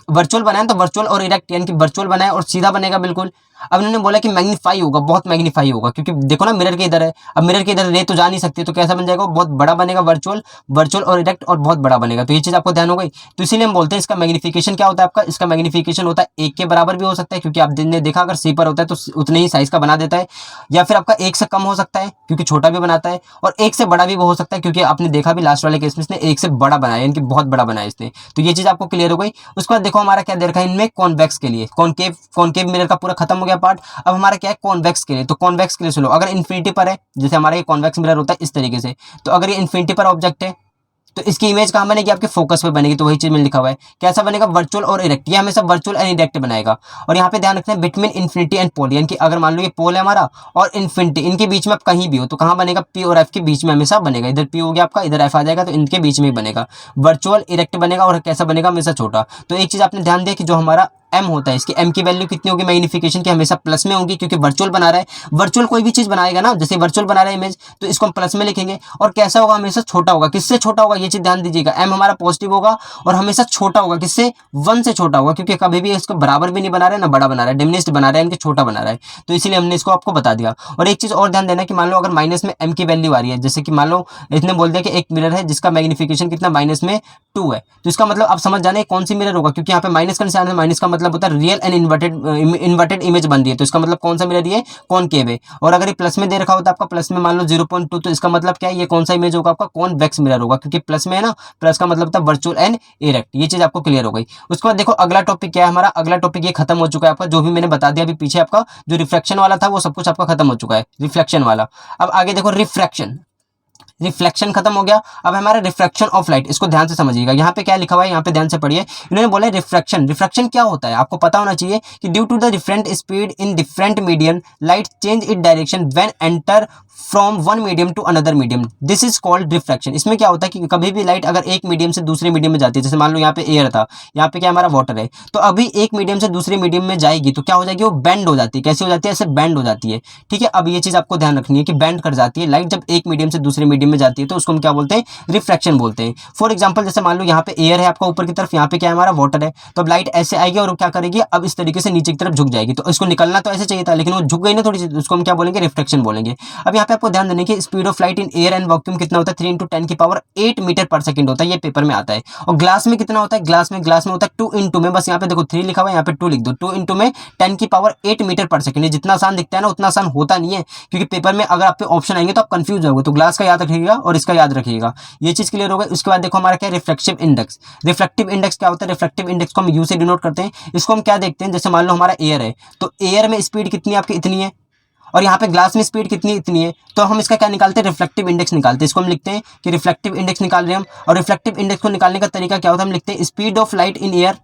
वर्चुअल बनाए तो वर्चुअल और इरेक्ट, यानी कि वर्चुअल बनाए और सीधा बनेगा बिल्कुल। अब इन्होंने बोला कि मैग्नीफाई होगा, बहुत मैग्नीफाई होगा, क्योंकि देखो ना मिरर के इधर है, अब मिरर के इधर रे तो जा नहीं सकती, तो कैसा बन जाएगा, बहुत बड़ा बनेगा, वर्चुअल, वर्चुअल और इरेक्ट और बहुत बड़ा बनेगा। तो ये चीज आपको ध्यान हो गई। तो इसीलिए हम बोलते हैं इसका मैग्नीफिकेशन क्या होता है आपका, इसका मैग्नीफिकेशन होता है 1 के बराबर भी हो सकता है, क्योंकि आप दिन ने देखा अगर सी पर होता है तो उतने ही साइज का बना देता है, या फिर आपका 1 से कम हो सकता है क्योंकि छोटा भी बनाता है, और 1 से बड़ा भी वो हो सकता है, क्योंकि आपने देखा भी लास्ट वाले केस में इसने 1 से बड़ा बनाया, यानी कि बहुत बड़ा बनाया इसने। तो ये चीज आपको क्लियर हो गई। उसके बाद देखो हमारा क्या दे रखा है इनमें, कॉन्वेक्स के लिए, कॉनकेव मिरर का पूरा खत्म हो गया पार्ट। अब हमारा क्या है कॉन्वेक्स के लिए, तो कॉन्वेक्स के लिए सुनो, अगर इन्फिनिटी पर है, जैसे हमारा ये कॉन्वेक्स मिरर होता है इस तरीके से, तो अगर ये इन्फिनिटी पर ऑब्जेक्ट है तो इसकी इमेज कहाँ बनेगी, आपके फोकस पे बनेगी। तो वही चीज में लिखा हुआ है, कैसा बनेगा, वर्चुअल और इरेक्ट, ये हमेशा वर्चुअल एंड इरेक्ट बनाएगा। और यहाँ पे ध्यान रखना है बिटवीन इन्फिनिटी एंड पोल, यानी कि अगर मान लो ये पोल है हमारा और इन्फिनिटी, इनके बीच में आप कहीं भी हो तो कहाँ बनेगा, पी और एफ के बीच में हमेशा बनेगा। इधर पी हो गया आपका, इधर एफ आ जाएगा, तो इनके बीच में ही बनेगा, वर्चुअल इरेक्ट बनेगा। और कैसा बनेगा, हमेशा छोटा। तो एक चीज आपने ध्यान दिया कि जो हमारा एम होता है, इसकी एम की वैल्यू कितनी होगी मैग्नीफिकेशन की, हमेशा प्लस में होगी, क्योंकि वर्चुअल बना रहा है। वर्चुअल कोई भी चीज बनाएगा ना, जैसे वर्चुअल बना रहा है इमेज, तो इसको हम प्लस में लिखेंगे। और कैसा होगा, हमेशा छोटा होगा। किससे छोटा होगा, ये चीज ध्यान दीजिएगा, एम हमारा पॉजिटिव होगा और हमेशा छोटा होगा, किससे, 1 से छोटा होगा, क्योंकि कभी भी इसको बराबर भी नहीं बना रहा है ना बड़ा बना रहा है, डिमिनिश्ड बना रहा है, इनके छोटा बना रहा है। तो इसीलिए हमने इसको आपको बता दिया। और एक चीज और ध्यान देना कि मान लो अगर माइनस में एम की वैल्यू आ रही है, जैसे कि मान लो इसने बोल दिया कि एक मिरर है जिसका मैग्नीफिकेशन कितना माइनस में 2 है, तो इसका मतलब आप समझ जाना कौन सी मिरर होगा, क्योंकि यहाँ पे माइनस का निशान है, माइनस का मतलब होता है रियल एंड इन्वर्टेड इमेज बन रही है, तो इसका मतलब कौन सा मिरर ये कॉनकेव है। और अगर ये प्लस में दे रखा होता है आपका, प्लस में मान लो 0.2, तो इसका मतलब क्या है, ये कौन सा इमेज होगा आपका, कॉन्वेक्स मिरर होगा, क्योंकि प्लस में है ना, प्लस का मतलब होता है वर्चुअल एंड इरेक्ट। ये चीज आपको क्लियर हो गई। उसके बाद देखो अगला टॉपिक क्या है हमारा, अगला टॉपिक ये खत्म हो चुका है आपका, जो भी मैंने बता दिया अभी पीछे, आपका जो रिफ्लेक्शन वाला था वो सब कुछ आपका खत्म हो चुका है, रिफ्लेक्शन वाला। अब आगे देखो रिफ्रैक्शन, रिफ्लेक्शन खत्म हो गया। अब हमारा रिफ्रैक्शन ऑफ लाइट, इसको ध्यान से समझिएगा, यहाँ पे क्या लिखा हुआ है, यहाँ पे ध्यान से पढ़िए। इन्होंने बोला है रिफ्रैक्शन, रिफ्रैक्शन क्या होता है आपको पता होना चाहिए कि due to the different speed in different medium light change it direction when enter from one medium to another medium, this is called refraction. इसमें क्या होता है कि कभी भी लाइट अगर एक मीडियम से दूसरे मीडियम में जाती है, जैसे मान लो यहाँ पे एयर था, यहाँ पे क्या हमारा वाटर है, तो अभी एक मीडियम से दूसरे मीडियम में जाएगी तो क्या हो जाएगी, वो बेंड हो जाती है। कैसे हो जाती है, ऐसे बेंड हो जाती है, ठीक है। अब ये चीज आपको ध्यान रखनी है कि बेंड कर जाती है लाइट, जब एक मीडियम से दूसरे मीडियम में जाती है तो उसको हम क्या बोलते हैं, रिफ्रैक्शन बोलते हैं। फॉर एग्जाम्पल जैसे मान लो यहाँ पे एयर है आपका ऊपर की तरफ, यहाँ पे क्या है हमारा वाटर है, तो अब लाइट ऐसे आएगी और क्या करेगी, अब इस तरीके से नीचे की तरफ झुक जाएगी, तो इसको निकलना तो ऐसे चाहिए था, लेकिन वो झुक गई ना थोड़ी सी, उसको हम क्या बोलेंगे, रिफ्रैक्शन बोलेंगे। अब यहाँ पे आपको ध्यान देने की speed of light in air and vacuum कितना होता है, 3 × 10⁸ मीटर पर सेकंड होता है, ये पेपर में आता है। और ग्लास में कितना होता है, ग्लास में होता है 2 × में, बस यहाँ पे देखो 3 लिखा हुआ है, यहाँ पे 2 लिख दो, 2 × में 10⁸ मीटर पर सेकंड। जितना आसान दिखता है ना उतना आसान होता नहीं है, क्योंकि पेपर में अगर आप पे ऑप्शन आएंगे तो आप कंफ्यूज होगे। तो ग्लास का याद रखिएगा और इसका याद रखिएगा, ये चीज क्लियर हो गई। उसके बाद देखो हमारा क्या है, रिफ्लेक्टिव इंडेक्स। रिफ्लेक्टिव इंडेक्स क्या होता है, रिफ्लेक्टिव इंडेक्स को हम यू से डिनोट करते हैं। इसको हम क्या देखते हैं, जैसे मान लो हमारा एयर है, तो एयर में स्पीड कितनी आपकी, इतनी है, और यहाँ पे ग्लास में स्पीड कितनी, इतनी है, तो हम इसका क्या निकालते हैं, रिफ्लेक्टिव इंडेक्स निकालते हैं। इसको हम लिखते हैं कि रिफ्लेक्टिव इंडेक्स निकाल रहे हैं हम। और रिफ्लेक्टिव इंडेक्स को निकालने का तरीका क्या होता है, हम लिखते हैं speed of light in air,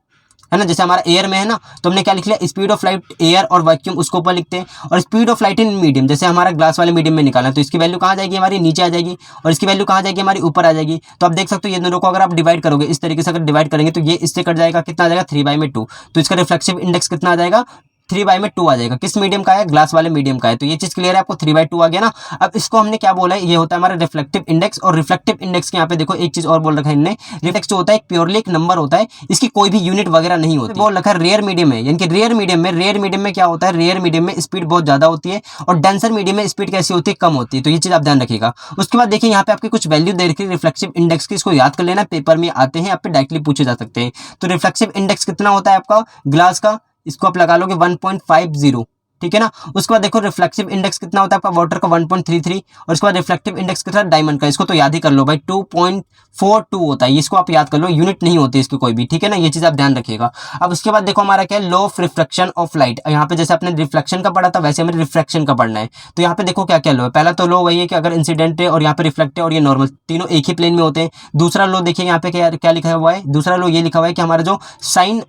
है ना, जैसे हमारा एयर में है ना, तो हमने क्या लिख लिया, स्पीड ऑफ लाइट एयर और वैक्यूम उसको ऊपर लिखते हैं। और speed of light in medium, जैसे हमारा ग्लास वाले मीडियम में निकालना है, तो इसकी वैल्यू कहाँ जाएगी, हमारी नीचे आ जाएगी, और इसकी वैल्यू कहाँ जाएगी, हमारी ऊपर आ जाएगी। तो आप देख सकते हो ये दोनों को अगर आप डिवाइड करोगे इस तरीके से, अगर डिवाइड करेंगे तो ये इससे कट जाएगा, कितना आ जाएगा, 3/2। तो इसका रिफ्लेक्टिव इंडेक्स कितना आ जाएगा, 3/2 आ जाएगा। किस मीडियम का है, ग्लास वाले मीडियम का है। तो ये चीज क्लियर है आपको, 3/2 आ गया ना। अब इसको हमने क्या बोला है, ये होता है हमारा रिफ्लेक्टिव इंडेक्स। और रिफ्लेक्टिव इंडेक्स के यहाँ पे देखो एक चीज और बोल रखा है इनने, रिफ्लेक्स जो होता है एक प्योरली एक नंबर होता है, इसकी कोई भी यूनिट वगैरह नहीं होती। बोल रखा है रेयर मीडियम है, यानी कि रेयर मीडियम में क्या होता है, रेयर मीडियम में स्पीड बहुत ज्यादा होती है और डेंसर मीडियम में स्पीड कैसी होती है, कम होती है। तो ये चीज आप ध्यान रखिएगा। उसके बाद देखिए यहाँ पे आपकी कुछ वैल्यू दे रखी है रिफ्लेक्टिव इंडेक्स की, इसको याद कर लेना, पेपर में आते हैं, आप पे डायरेक्टली पूछे जा सकते हैं। तो रिफ्लेक्टिव इंडेक्स कितना होता है आपका ग्लास का, इसको आप लगा लोगे 1.50, ठीक है ना। उसके बाद देखो रिफ्लेक्टिव इंडेक्स कितना होता है आपका वाटर का, 1.33। और उसके बाद रिफ्लेक्टिव इंडेक्स कितना डायमंड का, इसको तो याद ही कर लो भाई, 2.42 होता है, इसको आप याद कर लो, यूनिट नहीं होती इसकी कोई भी, ठीक है ना, ये चीज आप ध्यान रखिएगा। अब उसके बाद देखो हमारा क्या है, law of refraction of light. यहाँ पे जैसे आपने रिफ्लेक्शन का पढ़ा था वैसे हमें रिफ्रैक्शन का पढ़ना है। तो यहाँ पे देखो क्या क्या लॉ है। पहला तो लॉ वही है कि अगर इंसिडेंट है और यहाँ पे रिफ्लेक्ट है और ये नॉर्मल, तीनों एक ही प्लेन में होते हैं। दूसरा लॉ देखिए यहाँ पे क्या लिखा हुआ है, दूसरा लॉ ये लिखा हुआ है कि हमारा जो sine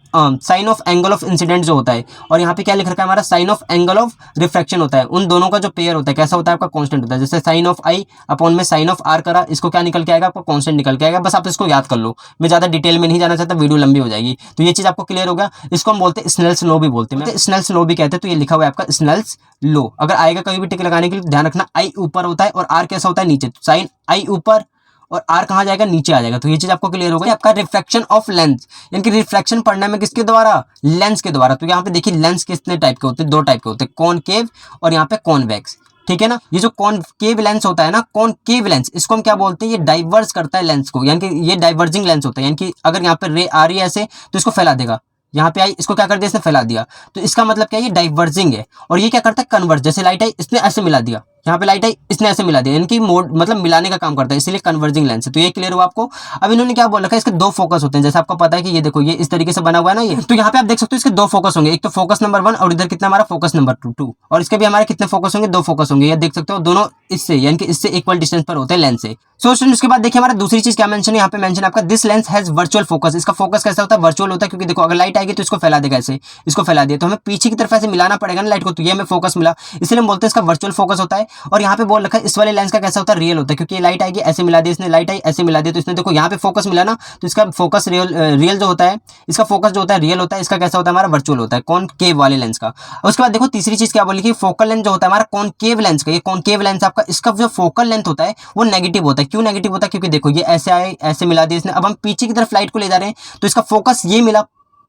of angle of incident जो होता है, और यहाँ पे क्या लिख रखा है हमारा, sine of angle of refraction होता है, उन दोनों का जो पेयर होता है कैसा होता है आपका कांस्टेंट होता है। जैसे साइन ऑफ आई अपॉन में साइन ऑफ आर करा, इसको क्या निकल के आएगा आपका कांस्टेंट निकल के आएगा। बस आप इसको याद कर लो, मैं ज़्यादा डिटेल में नहीं जाना चाहता, वीडियो लंबी हो जाएगी। तो ये चीज़ आपको क्लियर हो गया। इसको हम बोलते हैं स्नेल्स लॉ भी बोलते हैं, स्नेल्स लॉ भी कहते हैं। तो ये लिखा हुआ है आपका स्नेल्स लॉ। अगर आएगा कहीं भी टिक लगाने के लिए ध्यान रखना, आई ऊपर होता है और आर कैसा होता है नीचे। साइन आई ऊपर और आर कहाँ जाएगा, नीचे आ जाएगा। तो ये चीज आपको क्लियर होगा। आपका रिफ्रैक्शन ऑफ लेंस, यानी कि रिफ्रैक्शन पढ़ना में किसके द्वारा, लेंस के द्वारा। तो यहाँ पे देखिए लेंस कितने टाइप के होते हैं, दो टाइप के होते हैं, कॉनकेव और यहाँ पे कॉन्वेक्स, ठीक है ना। ये जो कॉनकेव लेंस होता है ना, कॉनकेव लेंस, इसको हम क्या बोलते हैं, ये डाइवर्स करता है लेंस को, यानी कि ये डाइवर्जिंग लेंस होता है। यानी कि अगर यहाँ पे रे आ रही है ऐसे तो इसको फैला देगा, यहाँ पे आई इसको क्या कर दिया, इसने फैला दिया। तो इसका मतलब क्या है, ये डाइवर्जिंग है। और ये क्या करता है, कन्वर्ज। जैसे लाइट आई इसने ऐसे मिला दिया, यहाँ पे लाइट आई इसने ऐसे मिला दिया, यानी कि मोड मतलब मिलाने का काम करता है, इसलिए कन्वर्जिंग लेंस है। तो ये क्लियर हुआ आपको। अब इन्होंने क्या बोल रखा है, इसके दो फोकस होते हैं। जैसे आपको पता है कि ये देखो ये इस तरीके से बना हुआ है ना ये, तो यहाँ पे आप देख सकते हो इसके दो फोकस होंगे, एक तो फोकस नंबर 1 और इधर कितना हमारा फोकस नंबर 2, और इसके भी हमारे कितने फोकस होंगे, दो फोकस होंगे। ये देख सकते हो दोनों इससे यानी कि इससे इक्वल डिस्टेंस पर होते हैं लेंस से। सो स्टूडेंट उसके बाद देखिए हमारा दूसरी चीज क्या मेंशन है, यहाँ पे मेंशन आपका this lens has virtual focus. इसका फोकस कैसा होता है, वर्चुअल होता है, क्योंकि देखो अगर लाइट आएगी तो इसको फैला देगा ऐसे, इसको फैला दिया तो हमें पीछे की तरफ ऐसे मिलाना पड़ेगा ना लाइट को, तो ये हमें फोकस मिला, इसलिए हम बोलते हैं इसका वर्चुअल फोकस होता है। और यहाँ पे बोल रखा है इस वाले लेंस का कैसा होता है, रियल होता है, क्योंकि ये लाइट आएगी ऐसे मिला दिया इसने, लाइट आई ऐसे मिला दिया, तो इसने देखो यहाँ पे फोकस मिला ना, तो इसका फोकस रियल जो होता है, इसका फोकस जो होता है रियल होता है, इसका कैसा होता है हमारा वर्चुअल होता है, कॉनकेव वाले लेंस का। उसके बाद देखो तीसरी चीज क्या बोली कि फोकल लेंथ जो होता है हमारा कॉनकेव लेंस का, ये कॉनकेव लेंस आपका, इसका जो फोकल लेंथ होता है वो नेगेटिव होता है। क्यों नेगेटिव होता है, क्योंकि देखो ये ऐसे आए ऐसे मिला दिया इसने, अब हम पीछे की तरफ लाइट को ले जा रहे हैं तो इसका फोकस ये मिला,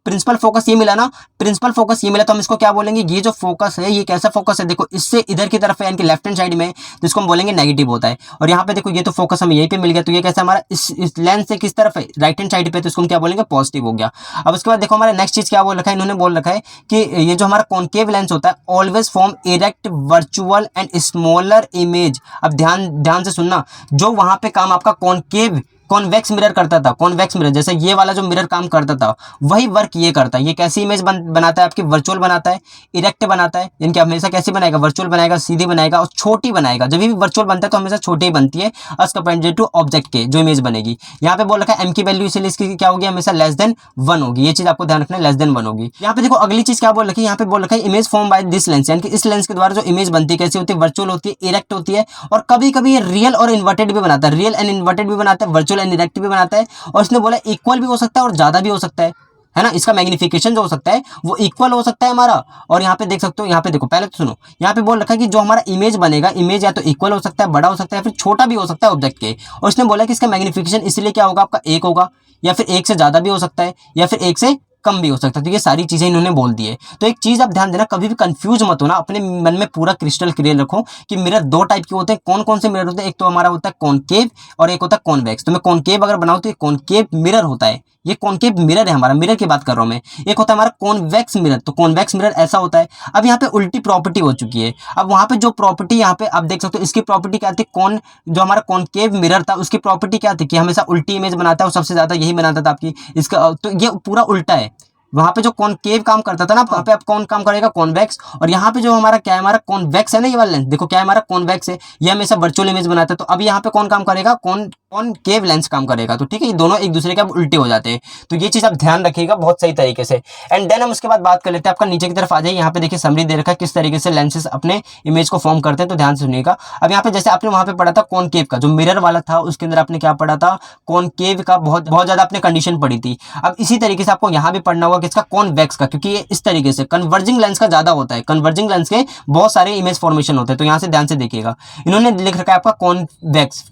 प्रिंसिपल फोकस ये मिला ना, प्रिंसिपल फोकस ये मिला, तो हम इसको क्या बोलेंगे, ये जो फोकस है ये कैसा फोकस है, देखो इससे इधर की तरफ है यानी कि लेफ्ट हैंड साइड में, तो इसको हम बोलेंगे नेगेटिव होता है। और यहाँ पे देखो ये तो फोकस हमें यहीं पे मिल गया, तो ये कैसा हमारा इस लेंस से किस तरफ है, राइट हैंड साइड पे, तो इसको हम क्या बोलेंगे, पॉजिटिव हो गया। अब उसके बाद देखो हमारा नेक्स्ट चीज क्या बोल रखा है, इन्होंने बोल रखा है कि ये जो हमारा कॉनकेव लेंस होता है always form erect virtual and smaller image. अब ध्यान से सुनना, जो वहां पे काम आपका कॉन्वेक्स मिरर करता था, कॉन्वेक्स मिरर जैसे ये वाला जो मिरर काम करता था वही वर्क ये करता है। ये कैसी इमेज बनाता है आपकी, वर्चुअल बनाता है, इरेक्ट बनाता है, यानी कि हमेशा कैसी बनाएगा, वर्चुअल बनाएगा, सीधी बनाएगा और छोटी बनाएगा। जब भी वर्चुअल बनता है तो हमेशा छोटी ही बनती है एज कंपेयर टू ऑब्जेक्ट के जो इमेज बनेगी। यहाँ पे बोल रखा है एम की वैल्यू इसलिए इसकी क्या होगी, हमेशा लेस देन 1 होगी। ये चीज आपको ध्यान रखना है, लेस देन 1 होगी। यहाँ पे देखो अगली चीज क्या बोल रखी है, यहाँ पे बोल रखा है image form by this lens, यानी कि इस लेंस के द्वारा जो इमेज बनती है कैसी होती है, वर्चुअल होती है, इरेक्ट होती है, और कभी कभी ये रियल और इन्वर्टेड भी बनाता है, रियल एंड इन्वर्टेड भी बनाता है, वर्चुअल एंड इरेक्ट भी बनाता है। और इसने बोला इक्वल भी हो सकता है और ज्यादा भी हो सकता है ना। इसका मैग्निफिकेशन जो हो सकता है वो इक्वल हो सकता है हमारा। और यहाँ पे देख सकते हो, यहाँ पे देखो पहले तो सुनो, यहाँ पे बोल रखा है कि जो हमारा इमेज बनेगा, इमेज या तो इक्वल हो सकता है, बड़ा हो सकता है, फिर छोटा भी हो सकता है ऑब्जेक्ट के। और इसने बोला कि इसका मैग्निफिकेशन इसलिए क्या होगा आपका 1 होगा, या फिर 1 से ज्यादा भी हो सकता है, या फिर 1 से कम भी हो सकता है। तो ये सारी चीजें इन्होंने बोल दी है। तो एक चीज आप ध्यान देना, कभी भी कंफ्यूज मत होना, अपने मन में पूरा क्रिस्टल क्लियर रखो कि मिरर दो टाइप के होते हैं। कौन कौन से मिरर होते हैं, एक तो हमारा होता है कॉनकेव और एक होता है कॉन्वेक्स। तो मैं कॉनकेव अगर बनाऊं तो ये कॉनकेव मिरर होता है, ये कॉनकेव मिरर है हमारा, मिरर की बात कर रहा हूं मैं। एक होता है हमारा कॉन्वेक्स मिरर, तो कॉन्वेक्स मिरर ऐसा होता है। अब यहाँ पे उल्टी प्रॉपर्टी हो चुकी है। अब वहां पे जो प्रॉपर्टी यहाँ पे आप देख सकते हो, इसकी प्रॉपर्टी क्या थी, जो हमारा कॉनकेव मिरर था उसकी प्रॉपर्टी क्या थी कि हमेशा उल्टी इमेज बनाता है और सबसे ज्यादा यही बनाता था आपकी इसका। तो ये पूरा उल्टा है, वहां पे जो कॉनकेव काम करता था ना, वहां पे आप कौन काम करेगा, कॉन्वेक्स। और यहाँ पे जो हमारा क्या है, हमारा कॉन्वेक्स है ना, ये वाला लेंस देखो क्या है हमारा कॉन्वेक्स है, ये हमेशा वर्चुअल इमेज बनाता है। तो अब यहाँ पे कौन काम करेगा, कॉनकेव लेंस काम करेगा। तो ठीक है, ये दोनों एक दूसरे के उल्टे हो जाते हैं। तो ये चीज आप ध्यान रखिएगा बहुत सही तरीके से। एंड देन हम उसके बाद बात कर लेते हैं, आपका नीचे की तरफ आ जाइए। यहाँ पे देखिए समरी दे रखा है किस तरीके से लेंसेज अपने इमेज को फॉर्म करते हैं, तो ध्यान से सुनिएगा। अब यहाँ पे जैसे आपने वहां पे पढ़ा था कॉनकेव का, जो मिरर वाला था उसके अंदर आपने क्या पढ़ा था, कॉनकेव का बहुत ज्यादा आपने कंडीशन पढ़ी थी। अब इसी तरीके से आपको यहाँ भी पढ़ना होगा किसका, कॉन्वेक्स का, क्योंकि ये इस तरीके से कन्वर्जिंग लेंस का ज्यादा होता है। कन्वर्जिंग लेंस के बहुत सारे इमेज फॉर्मेशन होते हैं। तो यहाँ से ध्यान से देखिएगा, इन्होंने लिख रखा है आपका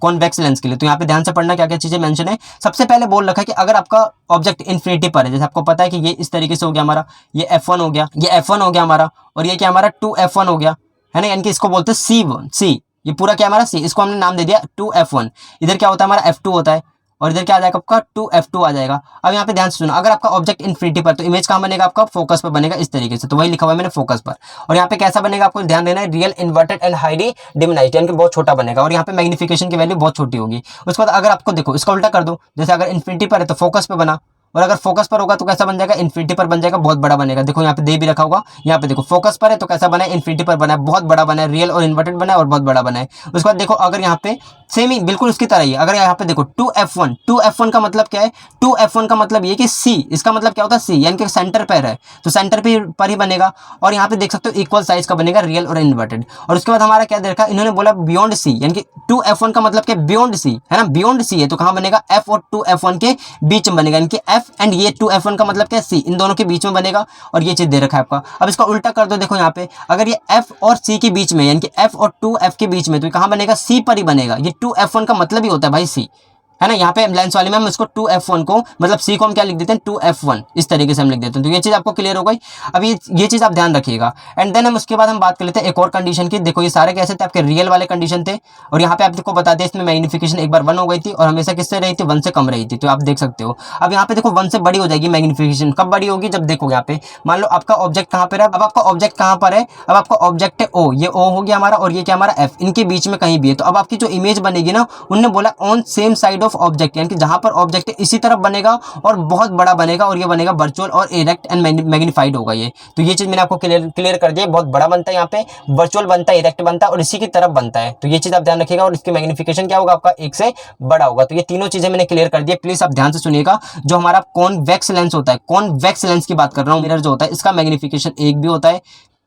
कॉन्वेक्स लेंस के लिए। तो यहाँ पे ध्यान से पढ़ना क्या क्या चीजें मेंशन है। सबसे पहले बोल रखा है कि अगर आपका ऑब्जेक्ट इन्फिनिटी पर है, जैसे आपको पता है कि ये इस तरीके से हो गया हमारा, ये f1 हो गया, ये f1 हो गया हमारा, और ये क्या हमारा 2f1 हो गया, है ना, यानी कि इसको बोलते हैं C, ये पूरा क्या हमारा C, इसको हमने नाम दे दिया 2f1। इधर क्या होता है हमारा f2 होता है, और इधर क्या आ जाएगा आपका 2f2 आ जाएगा। अब यहाँ पे ध्यान से सुनो, अगर आपका ऑब्जेक्ट इन्फिनिटी पर, तो इमेज कहाँ बनेगा आपका, फोकस पर बनेगा इस तरीके से। तो वही लिखा हुआ है मैंने, फोकस पर। और यहाँ पे कैसा बनेगा आपको ध्यान देना है, real inverted and highly diminished, यानी कि बहुत छोटा बनेगा, और यहाँ पे मैग्निफिकेशन की वैल्यू बहुत छोटी होगी। उसके बाद अगर आपको देखो इसका उल्टा कर दो, जैसे अगर इन्फिनिटी पर है तो फोकस पे बना, और अगर फोकस पर होगा तो कैसा बन जाएगा, इन्फिनिटी पर बन जाएगा, बहुत बड़ा बनेगा। देखो यहाँ पे दे भी रखा होगा, यहाँ पे देखो फोकस पर है तो कैसा बना है, इन्फिनिटी पर बना है, बहुत बड़ा बना है, रियल और इन्वर्टेड बना है और बहुत बड़ा बना है। उसके बाद देखो अगर यहाँ पे सेम ही बिल्कुल उसकी तरह ही है, अगर यहाँ पे देखो 2f1, 2f1 का मतलब क्या है, 2f1 का मतलब ये कि c, इसका मतलब क्या होता है c, यानी कि सेंटर पर है तो सेंटर पर ही बनेगा। और यहाँ पे देख सकते हो इक्वल साइज का बनेगा, रियल और इन्वर्टेड। और उसके बाद हमारा क्या देखा, इन्होंने बोला बियॉन्ड c, यानी कि 2f1 का मतलब क्या, बियॉन्ड c है ना, बियॉन्ड c है तो कहाँ बनेगा, f और 2f1 के बीच में बनेगा, यानी कि f एंड ये 2f1 का मतलब क्या, c, इन दोनों के बीच में बनेगा। और ये चीज दे रखा है आपका। अब इसका उल्टा कर दो, देखो यहाँ पे अगर ये f और c के बीच में, यानी कि f और 2f के बीच में, तो कहाँ बनेगा, c पर ही बनेगा। ये 2f1 का मतलब ही होता है भाई c, है ना। यहाँ पे लेंस वाले में हम इसको 2f1 को मतलब c को हम क्या लिख देते हैं, 2f1, इस तरीके से हम लिख देते हैं। तो ये चीज आपको क्लियर हो गई। अब ये चीज आप ध्यान रखिएगा। एंड देन हम उसके बाद हम बात कर लेते हैं एक और कंडीशन की। देखो ये सारे कैसे थे, आपके रियल वाले कंडीशन थे और यहाँ पे आपको बता दें इसमें मैग्निफिकेशन एक बार 1 हो गई थी और हमेशा किससे रही थी, 1 से कम रही थी, तो आप देख सकते हो। अब यहाँ पे देखो 1 से बड़ी हो जाएगी मैग्निफिकेशन, कब बड़ी होगी, जब देखो यहाँ पे मान लो आपका ऑब्जेक्ट कहाँ पर है, अब आपका ऑब्जेक्ट कहाँ पर है, अब आपका ऑब्जेक्ट है ओ, ये ओ हो गया हमारा और ये क्या हमारा एफ, इनके बीच में कहीं भी है। तो अब आपकी जो इमेज बनेगी ना, उन्होंने बोला on same side of object, यानी कि जहां पर ऑब्जेक्ट है इसी तरफ बनेगा और बहुत बड़ा बनेगा और ये बनेगा वर्चुअल और इरेक्ट एंड मैग्नीफाइड होगा ये। तो ये चीज मैंने आपको क्लियर कर दिया, बहुत बड़ा बनता है, यहाँ पे वर्चुअल बनता है, इरेक्ट बनता है और इसी की तरफ बनता है। तो ये चीज आप ध्यान रखिएगा। और इसकी मैग्निफिकेशन क्या होगा आपका, 1 से बड़ा होगा। तो ये तीनों चीजें मैंने क्लियर कर दी, प्लीज आप ध्यान से सुनिएगा। जो हमारा कॉन्वेक्स लेंस होता है, कॉन्वेक्स लेंस की बात कर रहा हूँ, मिरर जो होता है इसका मैग्निफिकेशन 1 भी होता है,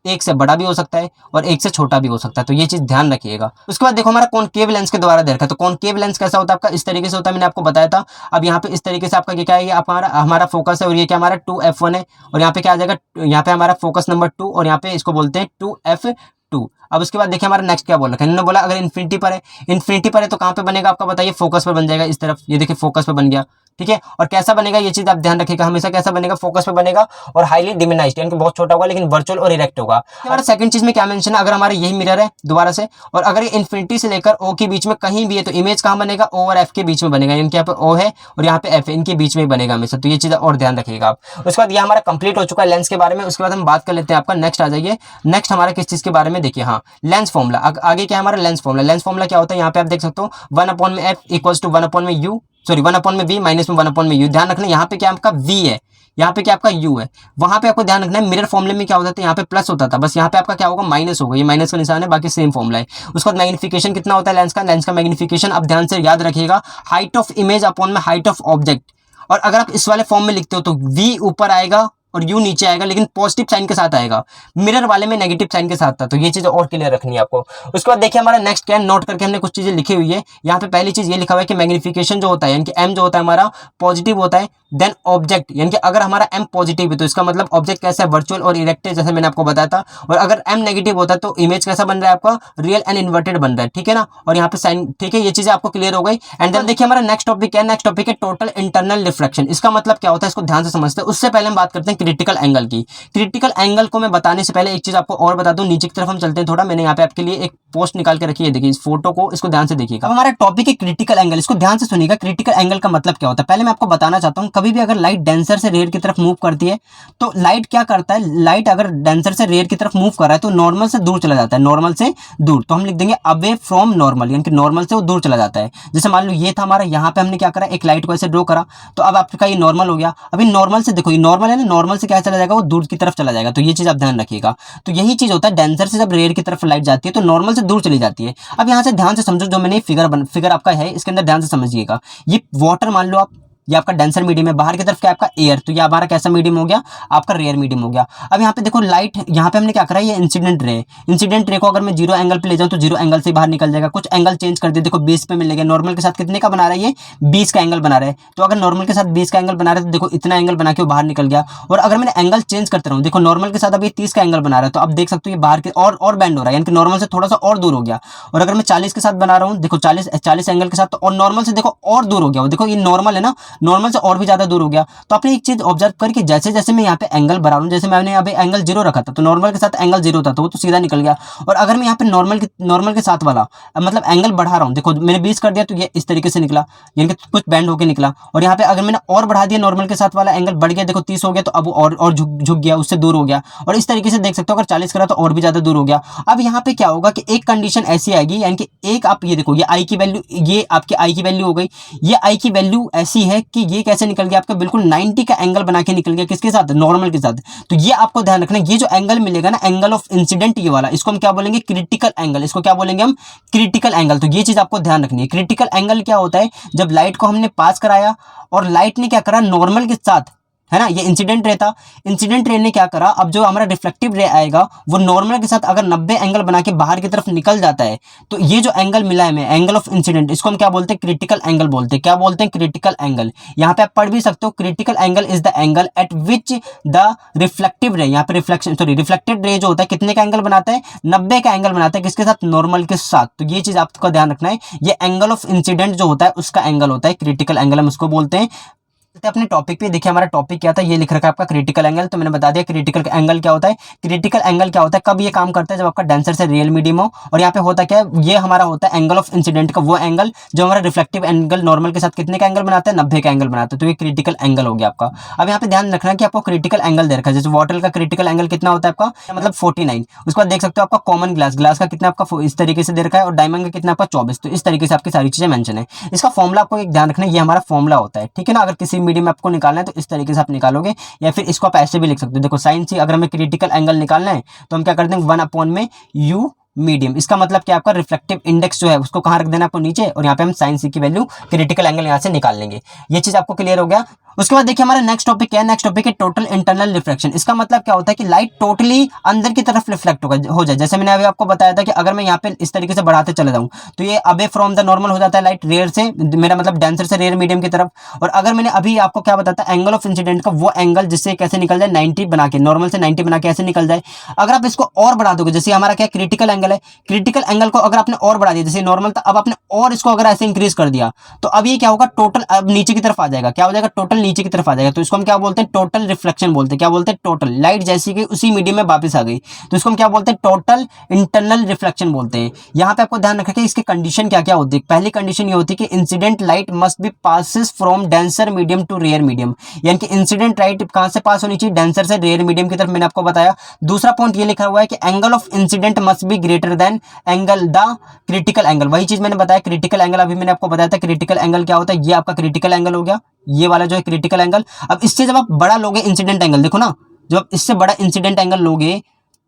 1 से बड़ा भी हो सकता है और 1 से छोटा भी हो सकता है। तो ये चीज ध्यान रखिएगा। उसके बाद देखो हमारा कॉनकेव लेंस के द्वारा देखा, तो कॉनकेव लेंस कैसा होता है आपका, इस तरीके से होता है, मैंने आपको बताया था। अब यहाँ पे इस तरीके से आपका क्या है, ये हमारा फोकस है और ये क्या हमारा 2f1 है और यहाँ पे क्या आ जाएगा, यहाँ पे हमारा फोकस नंबर 2 और यहाँ पे इसको बोलते हैं 2f2। अब उसके बाद देखिए हमारा नेक्स्ट क्या बोला, इन्होंने बोला अगर इन्फिनिटी पर है, इन्फिनिटी पर है तो कहाँ पे बनेगा आपका बताइए, फोकस पर बन जाएगा इस तरफ, ये देखिए फोकस पर बन गया, ठीक है। और कैसा बनेगा ये चीज आप ध्यान रखिएगा, हमेशा कैसा बनेगा, फोकस पे बनेगा और हाईली डिमिनाइज्ड, यानी कि बहुत छोटा होगा लेकिन वर्चुअल और इरेक्ट होगा। हमारा सेकंड चीज में क्या मेंशन है, अगर हमारा यही मिरर है दोबारा से और अगर ये इन्फिनिटी से लेकर ओ के बीच में कहीं भी है तो इमेज कहाँ बनेगा, ओ और एफ के बीच में बनेगा, यानी कि यहाँ पे ओ है और यहाँ पे एफ है, इनके बीच में बनेगा हमेशा। तो ये चीज और ध्यान रखिएगा आप। उसके बाद ये हमारा कंप्लीट हो चुका है लेंस के बारे में। उसके बाद हम बात कर लेते हैं आपका नेक्स्ट आ जाइए, नेक्स्ट हमारा किस चीज के बारे में देखिए, हाँ लेंस फॉर्मूला। आगे क्या हमारा लेंस फॉर्मूला, लेंस फॉर्मूला क्या होता है, यहाँ पे आप देख सकते हो 1/f equals to 1/u, sorry 1/v minus में 1/u। ध्यान रखना यहाँ पे क्या आपका v है, यहाँ पे क्या आपका u है। वहां पे आपको ध्यान रखना है मिरर फॉर्मूले में क्या होता था, यहाँ पे प्लस होता था, बस यहाँ पे आपका क्या होगा, माइनस होगा, ये माइनस का निशान है, बाकी सेम फॉर्मूला है। उसके बाद मैग्निफिकेशन कितना होता है लेंस का मैग्निफिकेशन आप ध्यान से याद रखिएगा, हाइट ऑफ इमेज अपॉन में हाइट ऑफ ऑब्जेक्ट। और अगर आप इस वाले फॉर्म में लिखते हो तो v ऊपर आएगा और u नीचे आएगा, लेकिन पॉजिटिव साइन के साथ आएगा, मिरर वाले में नेगेटिव साइन के साथ था। तो ये चीज और क्लियर रखनी है आपको। उसके बाद देखिए हमारा नेक्स्ट क्या है, नोट करके हमने कुछ चीजें लिखी हुई है। यहाँ पे पहली चीज ये लिखा हुआ है कि मैग्निफिकेशन जो होता है, यानी कि m जो होता है हमारा पॉजिटिव होता है, देन ऑब्जेक्ट, यानी कि अगर हमारा m पॉजिटिव है तो इसका मतलब ऑब्जेक्ट कैसा है, वर्चुअल और इरेक्ट है, जैसे मैंने आपको बताया था। और अगर m नेगेटिव होता है तो इमेज कैसा बन रहा है आपका, रियल एंड इन्वर्टेड बन रहा है, ठीक है ना। और यहाँ पे साइन, ठीक है, ये चीजें आपको क्लियर हो गई। एंड देन देखिए हमारा नेक्स्ट टॉपिक क्या है, नेक्स्ट टॉपिक है टोटल इंटरनल रिफ्लेक्शन। इसका मतलब क्या होता है, इसको ध्यान से समझते हैं। उससे पहले हम बात करते हैं क्रिटिकल एंगल की। क्रिटिकल एंगल को मैं बताने से पहले एक चीज आपको और बता दूं, नीचे की तरफ हम चलते हैं थोड़ा, मैंने यहाँ पे आपके लिए एक पोस्ट निकाल के रखी है, देखिए इस फोटो को, इसको ध्यान से देखिएगा। अब हमारा टॉपिक है क्रिटिकल एंगल, इसको ध्यान से सुनिएगा। क्रिटिकल एंगल का मतलब क्या होता है, पहले मैं आपको बताना चाहता हूँ, कभी भी अगर लाइट डेंसर से रेयर की तरफ मूव करती है तो लाइट क्या करता है, लाइट अगर डेंसर से रेयर की तरफ मूव कर रहा है तो नॉर्मल से दूर चला जाता है, नॉर्मल से दूर, तो हम लिख देंगे अवे फ्रॉम नॉर्मल, यानी कि नॉर्मल से वो दूर चला जाता है। जैसे मान लो ये था हमारा, यहाँ पे हमने क्या करा, एक लाइट को ऐसे ड्रॉ करा, तो अब आपका ये नॉर्मल हो गया। अभी नॉर्मल से देखो, ये नॉर्मल है ना, नॉर्मल से क्या चला जाएगा, वो दूर की तरफ चला जाएगा। तो ये चीज आप ध्यान रखिएगा। तो यही चीज होता है, डेंसर से जब रेयर की तरफ लाइट जाती है तो नॉर्मल से दूर चली जाती है। अब यहाँ से ध्यान से समझो, जो मैंने फिगर आपका है, इसके अंदर ध्यान से समझिएगा। ये वाटर मान लो आप, ये आपका डेंसर मीडियम है, बाहर की तरफ क्या आपका एयर, तो ये हमारा कैसा मीडियम हो गया, आपका रेयर मीडियम हो गया। अब यहाँ पे देखो लाइट, यहाँ पे हमने क्या करा है, ये इंसिडेंट रे, इंसिडेंट रे को अगर मैं 0 एंगल पे ले जाऊँ तो 0 एंगल से बाहर निकल जाएगा। कुछ एंगल चेंज कर दिया, देखो 20 पे मिलेगा, नॉर्मल के साथ कितने का बना रहा है, ये 20 का एंगल बना रहा है। तो अगर नॉर्मल के साथ 20 का एंगल बना रहा है तो देखो इतना एंगल बना के वो बाहर निकल गया। और अगर मैंने एंगल चेंज करते रहूँ, देखो नॉर्मल के साथ अब ये 30 का एंगल बना रहा है, तो अब देख सकते हो ये बाहर के और बैंड हो रहा है, यानी कि नॉर्मल से थोड़ा सा और दूर हो गया। और अगर मैं 40 के साथ बना रहा हूँ, देखो 40 एंगल के साथ, तो और नॉर्मल से देखो और दूर हो गया, देखो ये नॉर्मल है ना, नॉर्मल से और भी ज्यादा दूर हो गया। तो आपने एक चीज ऑब्जर्व करके, जैसे जैसे मैं यहाँ पे एंगल बढ़ा रहा हूँ, जैसे मैंने यहाँ पे एंगल 0 रखा था तो नॉर्मल के साथ एंगल 0 था तो वो तो सीधा निकल गया। और अगर मैं यहाँ पे नॉर्मल के साथ वाला मतलब एंगल बढ़ा रहा हूँ, देखो मैंने 20 कर दिया तो ये इस तरीके से निकला, यानी कि कुछ बैंड होकर निकला। और यहाँ पे अगर मैंने और बढ़ा दिया, नॉर्मल के साथ वाला एंगल बढ़ गया, देखो 30 हो गया, तो अब और झुक गया, उससे दूर हो गया। और इस तरीके से देख सकते हो, अगर 40 करा तो और भी ज्यादा दूर हो गया। अब यहाँ पे क्या होगा कि एक कंडीशन ऐसी आएगी, यानी कि एक आप ये देखो, ये आई की वैल्यू, ये आपकी आई की वैल्यू हो गई, ये आई की वैल्यू ऐसी है कि ये कैसे निकल गया आपका बिल्कुल 90 का एंगल बना के निकल गया, किसके साथ, नॉर्मल के साथ। तो ये आपको ध्यान रखना, ये जो एंगल मिलेगा ना, एंगल ऑफ इंसिडेंट ये वाला, इसको हम क्या बोलेंगे, क्रिटिकल एंगल। इसको क्या बोलेंगे हम, क्रिटिकल एंगल। तो ये चीज आपको ध्यान रखनी है। क्रिटिकल एंगल क्या होता है, जब लाइट को हमने पास कराया और लाइट ने क्या करा, नॉर्मल के साथ, है ना, ये इंसिडेंट रे था, इंसिडेंट रे ने क्या करा, अब जो हमारा रिफ्लेक्टिव रे आएगा वो नॉर्मल के साथ अगर 90 एंगल बना के बाहर की तरफ निकल जाता है, तो ये जो एंगल मिला है हमें, एंगल ऑफ इंसिडेंट, इसको हम क्या बोलते हैं, क्रिटिकल एंगल बोलते हैं। क्या बोलते हैं, क्रिटिकल एंगल। यहाँ पे आप पढ़ भी सकते हो, critical angle is the angle eight which the reflective रे, यहाँ पे रिफ्लेक्शन सॉरी रिफ्लेक्टेड रे जो होता है कितने का एंगल बनाता है, 90 का एंगल बनाता है, किसके साथ, नॉर्मल के साथ। तो ये चीज आपको ध्यान रखना है, ये एंगल ऑफ इंसिडेंट जो होता है उसका एंगल होता है, क्रिटिकल एंगल हम उसको बोलते हैं। अपने टॉपिक पे देखिए, हमारा टॉपिक क्या था, ये लिख रखा है आपका क्रिटिकल एंगल। तो मैंने बता दिया क्रिटिकल एंगल क्या होता है। क्रिटिकल एंगल क्या होता है, कब ये काम करता है, जब आपका डेंसर से रियल मीडियम हो। और यहाँ पे होता क्या है, ये हमारा होता है एंगल ऑफ इंसिडेंट का वो एंगल जो हमारा रिफ्लेक्टिव एंगल नॉर्मल के साथ कितने का एंगल बनाता है, 90 का एंगल बनाता है। तो ये क्रिटिकल एंगल हो गया आपका। अब यहाँ पे ध्यान रखना है कि आपको क्रिटिकल एंगल दे रखा है, जैसे वाटर का क्रिटिकल एंगल कितना होता है आपका, मतलब 49। उसके बाद देख सकते हो आपका कॉमन ग्लास, ग्लास का कितना आपका इस तरीके से दे रखा है, और डायमंड का कितना आपका 24। तो इस तरीके से आपकी सारी चीजें मेंशन है। इसका फॉर्मुला आपको एक ध्यान रखना है, ये हमारा फॉर्मुला होता है, ठीक है ना। अगर किसी मीडियम में आपको निकालना है तो इस तरीके से आप निकालोगे, या फिर इसको आप ऐसे भी लिख सकते हो। देखो साइन सी, अगर हमें क्रिटिकल एंगल निकालना है तो हम क्या करते हैं, 1 में यू मीडियम। इसका मतलब क्या, आपका रिफ्लेक्टिव इंडेक्स जो है उसको कहां रख देना आपको, नीचे, और यहाँ पे हम साइन सी की वैल्यू क्रिटिकल एंगल यहाँ से निकाल लेंगे। ये चीज आपको क्लियर हो गया। उसके बाद देखिए हमारा नेक्स्ट टॉपिक क्या है, नेक्स्ट टॉपिक है टोटल इंटरनल रिफ्लेक्शन। इसका मतलब क्या होता है कि लाइट टोटली अंदर की तरफ रिफ्लेक्ट हो जाए। जैसे मैंने अभी आपको बताया था कि अगर मैं यहाँ पे इस तरीके से बढ़ाते चले जाऊं तो ये अवे फ्रॉम द नॉर्मल हो जाता है लाइट, रेयर से, मेरा मतलब डेंसर से रेयर मीडियम की तरफ। और अगर मैंने अभी आपको क्या बताया था, एंगल ऑफ इंसिडेंट का वो एंगल जिससे कैसे निकल जाए, 90 बना के, नॉर्मल से 90 बना के ऐसे निकल जाए। अगर आप इसको और बढ़ा दोगे, जैसे हमारा क्या क्रिटिकल एंगल है, क्रिटिकल एंगल को अगर आपने और बढ़ा दिया, जैसे नॉर्मल था, अब आपने और इसको अगर ऐसे इंक्रीज कर दिया, तो अब ये क्या होगा, टोटल अब नीचे की तरफ आ जाएगा। क्या हो जाएगा, टोटल नीचे की तरफ आ जाएगा। तो इसको हम क्या बोलते हैं, टोटल रिफ्लेक्शन बोलते हैं। क्या बोलते हैं, टोटल, लाइट जैसी कि उसी मीडियम में वापस आ गई तो इसको हम क्या बोलते हैं, टोटल इंटरनल रिफ्लेक्शन बोलते हैं। यहाँ पे आपको ध्यान रखना कि इसकी कंडीशन क्या क्या होती है। पहली कंडीशन ये होती है कि incident light must be passes from denser medium to rare medium, यानी कि इंसिडेंट लाइट कहां से पास होनी चाहिए, डेंसर से रेयर मीडियम की तरफ, मैंने आपको बताया। दूसरा पॉइंट ये लिखा हुआ है कि angle of incident must be greater than angle the critical angle. वही चीज मैंने बताया, क्रिटिकल एंगल अभी मैंने आपको बताया था। क्रिटिकल एंगल क्या होता है, ये आपका क्रिटिकल एंगल हो गया, ये वाला जो है क्रिटिकल एंगल। अब इससे जब आप बड़ा लोगे इंसिडेंट एंगल, देखो ना, जब आप इससे बड़ा इंसिडेंट एंगल लोगे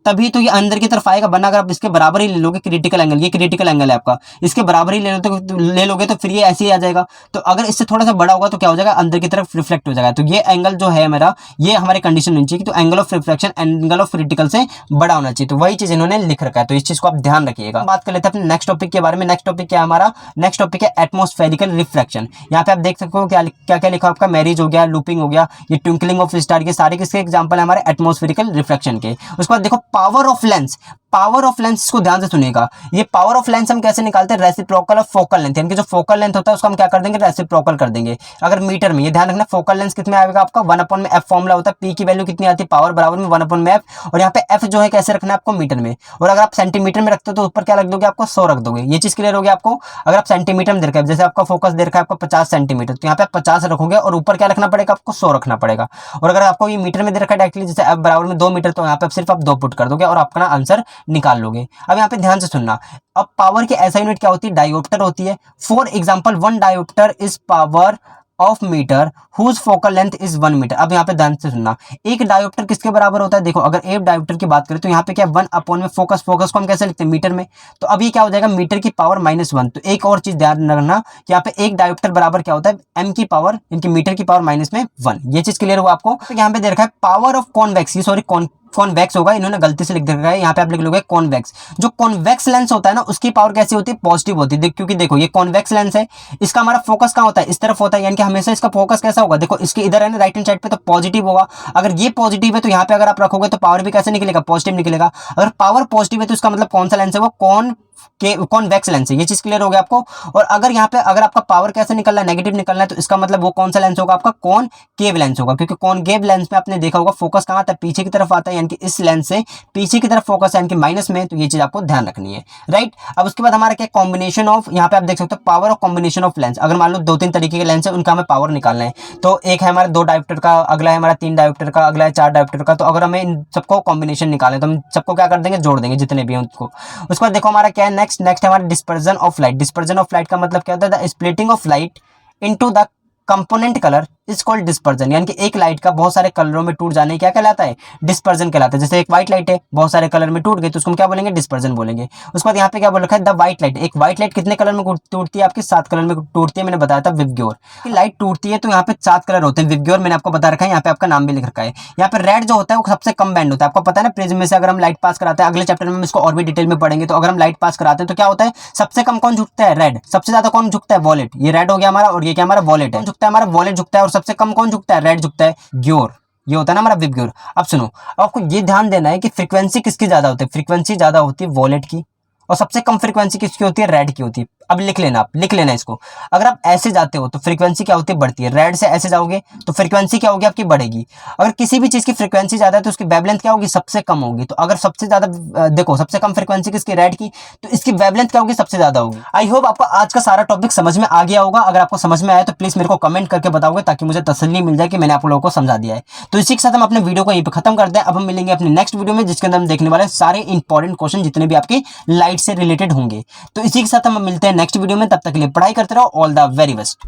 तभी तो ये अंदर की तरफ आएगा, वरना अगर आप इसके बराबर ही ले लोगे क्रिटिकल एंगल, ये क्रिटिकल एंगल है आपका, इसके बराबर ही ले लोगे तो फिर ये ऐसे ही आ जाएगा। तो अगर इससे थोड़ा सा बड़ा होगा तो क्या हो जाएगा, अंदर की तरफ रिफ्लेक्ट हो जाएगा। तो ये एंगल जो है मेरा, ये हमारे कंडीशन होनी चाहिए कि तो angle of reflection angle of critical से बड़ा होना चाहिए। तो वही चीज इन्होंने लिख रखा है, तो इस चीज को आप ध्यान रखिएगा। बात कर लेते हैं अपने नेक्स्ट टॉपिक के बारे में। नेक्स्ट टॉपिक क्या है हमारा, नेक्स्ट टॉपिक है एटमॉस्फेरिकल रिफ्लेक्शन। यहाँ पे आप देख सकते हो क्या क्या लिखा आपका, मैरिज हो गया, लूपिंग हो गया, ये ट्विंकलिंग ऑफ स्टार, ये सारे किसके एग्जांपल है हमारे एटमॉस्फेरिकल रिफ्लेक्शन के। उसके बाद देखो power of lens, power of lens, इसको ध्यान से सुनिएगा। ये पावर ऑफ लेंस हम कैसे निकालते हैं, रेसिप्रोकल ऑफ फोकल लेंथ, यानी कि जो फोकल लेंथ होता है उसको हम क्या कर देंगे, रेसिप्रोकल कर देंगे। अगर मीटर में, ये ध्यान रखना, फोकल लेंथ कितने आएगा आपका, 1/f फॉर्मूला होता है, पी की वैल्यू कितनी आती है, पावर बराबर में 1/f, और यहाँ पे एफ जो है कैसे रखना है आपको, मीटर में। और अगर आप सेंटीमीटर में रखते हो तो ऊपर क्या रख दोगे, आपको 100 रख दोगे। ये चीज क्लियर हो गया आपको। अगर आप सेंटीमीटर में दे रखा है, जैसे आपका फोकस दे रखा है आपको 50 सेंटीमीटर, तो यहाँ पे आप 50 रखोगे और ऊपर क्या रखना पड़ेगा, आपको 100 रखना पड़ेगा। और अगर आपको ये मीटर में दे रखा है डायरेक्टली, जैसे एफ बराबर में 2 मीटर, तो यहाँ पे सिर्फ आप 2 पुट कर दोगे और अपना आंसर निकाल लोगे। अब यहाँ पे ध्यान से सुनना, अब पावर की ऐसा यूनिट क्या होती है, डायोप्टर होती है। For example 1 dioptre is power of metre whose focal length is 1 metre. अब यहाँ पे ध्यान से सुनना, एक डायोप्टर किसके बराबर होता है, देखो अगर एक डायोप्टर की बात करें तो यहाँ पे क्या 1 में फोकस, फोकस को हम कैसे लिखते हैं, मीटर में। तो अब ये क्या हो जाएगा, मीटर की पावर -1। तो एक और चीज ध्यान रखना, यहाँ पे एक डायोप्टर बराबर क्या होता है, m की पावर, इनकी मीटर की पावर -1। ये चीज क्लियर हुआ आपको। तो यहाँ पे दे रखा है power of convex, sorry convex होगा, इन्होंने गलती से लिख रखा है, यहाँ पे आप लिख लोगे कॉन्वेक्स। जो कॉन्वेक्स लेंस होता है ना, उसकी पावर कैसी होती है, पॉजिटिव होती है। क्योंकि देखो ये कॉन्वेक्स लेंस है, इसका हमारा फोकस कहाँ होता है, इस तरफ होता है, यानी कि हमेशा इसका फोकस कैसा होगा, देखो इसके इधर है ना, राइट हैंड साइड पे, तो पॉजिटिव होगा। अगर ये पॉजिटिव है तो यहाँ पे अगर आप रखोगे तो पावर भी कैसे निकलेगा, पॉजिटिव निकलेगा। अगर पावर पॉजिटिव है तो इसका मतलब कौन सा लेंस है, वो कॉन्वेक्स लेंस है। ये चीज क्लियर हो गया आपको। और अगर यहाँ पे अगर आपका पावर कैसे निकलना है, नेगेटिव निकलना है, तो इसका मतलब वो कौन सा लेंस होगा, आपका कॉनकेव लेंस होगा। क्योंकि कॉनकेव लेंस में आपने देखा होगा फोकस कहाँ आता है, पीछे की तरफ आता है, यानी कि इस लेंस से पीछे की तरफ फोकस है, यानी कि माइनस में। तो ये चीज आपको ध्यान रखनी है, राइट। अब उसके बाद हमारा क्या, कॉम्बिनेशन ऑफ, यहाँ पे आप देख सकते हो power of combination of lens. अगर मान लो 2-3 तरीके के लेंस है, उनका हमें पावर निकालना है, तो एक है हमारा 2 डायोप्टर का, अगला है हमारा 3 डायोप्टर का, अगला है 4 डायोप्टर का। तो अगर हमें इन सबको कॉम्बिनेशन निकालें तो हम सबको क्या कर देंगे, जोड़ देंगे जितने भी हैं उनको। उसके बाद देखो हमारा क्या है, नेक्स्ट हमारा dispersion of light. Dispersion of light का मतलब क्या होता है, the splitting of light into the component colour is called dispersion, यानी कि एक लाइट का बहुत सारे कलरों में टूट जाने क्या कहलाता है, डिस्पर्जन कहलाता है। जैसे एक व्हाइट लाइट है, बहुत सारे कलर में टूट गई तो उसको हम क्या बोलेंगे, डिस्पर्जन बोलेंगे। उसके बाद यहाँ पे क्या बोल रखा है, द व्हाइट लाइट, एक व्हाइट लाइट कितने कलर में टूटती है, आपकी 7 कलर में टूटती है, मैंने बताया था विवग्योर। लाइट टूटती है तो यहाँ पे 7 कलर होते हैं, विवग्योर मैंने आपको बता रखा है, यहाँ पे आपका नाम भी लिख रखा है। यहाँ पे रेड जो होता है वो सबसे कम बैंड होता है, आपको पता है ना, प्रिज्म में से अगर हम लाइट पास कराते हैं, अगले चैप्टर में हम इसको और भी डिटेल में पढ़ेंगे, तो अगर हम लाइट पास कराते हैं तो क्या होता है, सबसे कम कौन झुकता है, रेड। सबसे ज्यादा कौन झुकता है, वॉलेट। ये रेड हो गया हमारा, और ये क्या हमारा वॉलेट है, कौन झुकता है, हमारा वॉलेट झुकता है, और सबसे कम कौन झुकता है, रेड झुकता है, ग्योर। ये होता है ना हमारा विवग्योर। अब सुनो, आपको ये ध्यान देना है कि फ्रीक्वेंसी किसकी ज्यादा होती है, फ्रीक्वेंसी ज्यादा होती है वॉलेट की, और सबसे कम फ्रीक्वेंसी किसकी होती है, रेड की होती है। अब लिख लेना, आप लिख लेना इसको। अगर आप ऐसे जाते हो तो फ्रीक्वेंसी क्या होती है, बढ़ती है। रेड से ऐसे जाओगे तो फ्रीक्वेंसी क्या होगी, आपकी बढ़ेगी। अगर किसी भी चीज की फ्रीक्वेंसी ज्यादा है तो उसकी वेवलेंथ क्या होगी, सबसे कम होगी। तो अगर सबसे ज्यादा देखो, सबसे कम फ्रीक्वेंसी किसकी, रेड की, तो इसकी वेवलेंथ क्या होगी, सबसे ज्यादा होगी। आई होप आपको आज का सारा टॉपिक समझ में आ गया होगा। अगर आपको समझ में आया तो प्लीज मेरे को कमेंट करके बताओगे, ताकि मुझे तसल्ली मिल जाए कि मैंने आप लोगों को समझा दिया है। तो इसी के साथ हम अपने वीडियो को यहीं पे खत्म करते हैं। अब हम मिलेंगे अपने नेक्स्ट वीडियो में, जिसके अंदर हम देखने वाले हैं सारे इंपॉर्टेंट क्वेश्चन जितने भी आपकी लाइट से रिलेटेड होंगे। तो इसी के साथ हम मिलते हैं नेक्स्ट वीडियो में, तब तक के लिए पढ़ाई करते रहो। All the very best.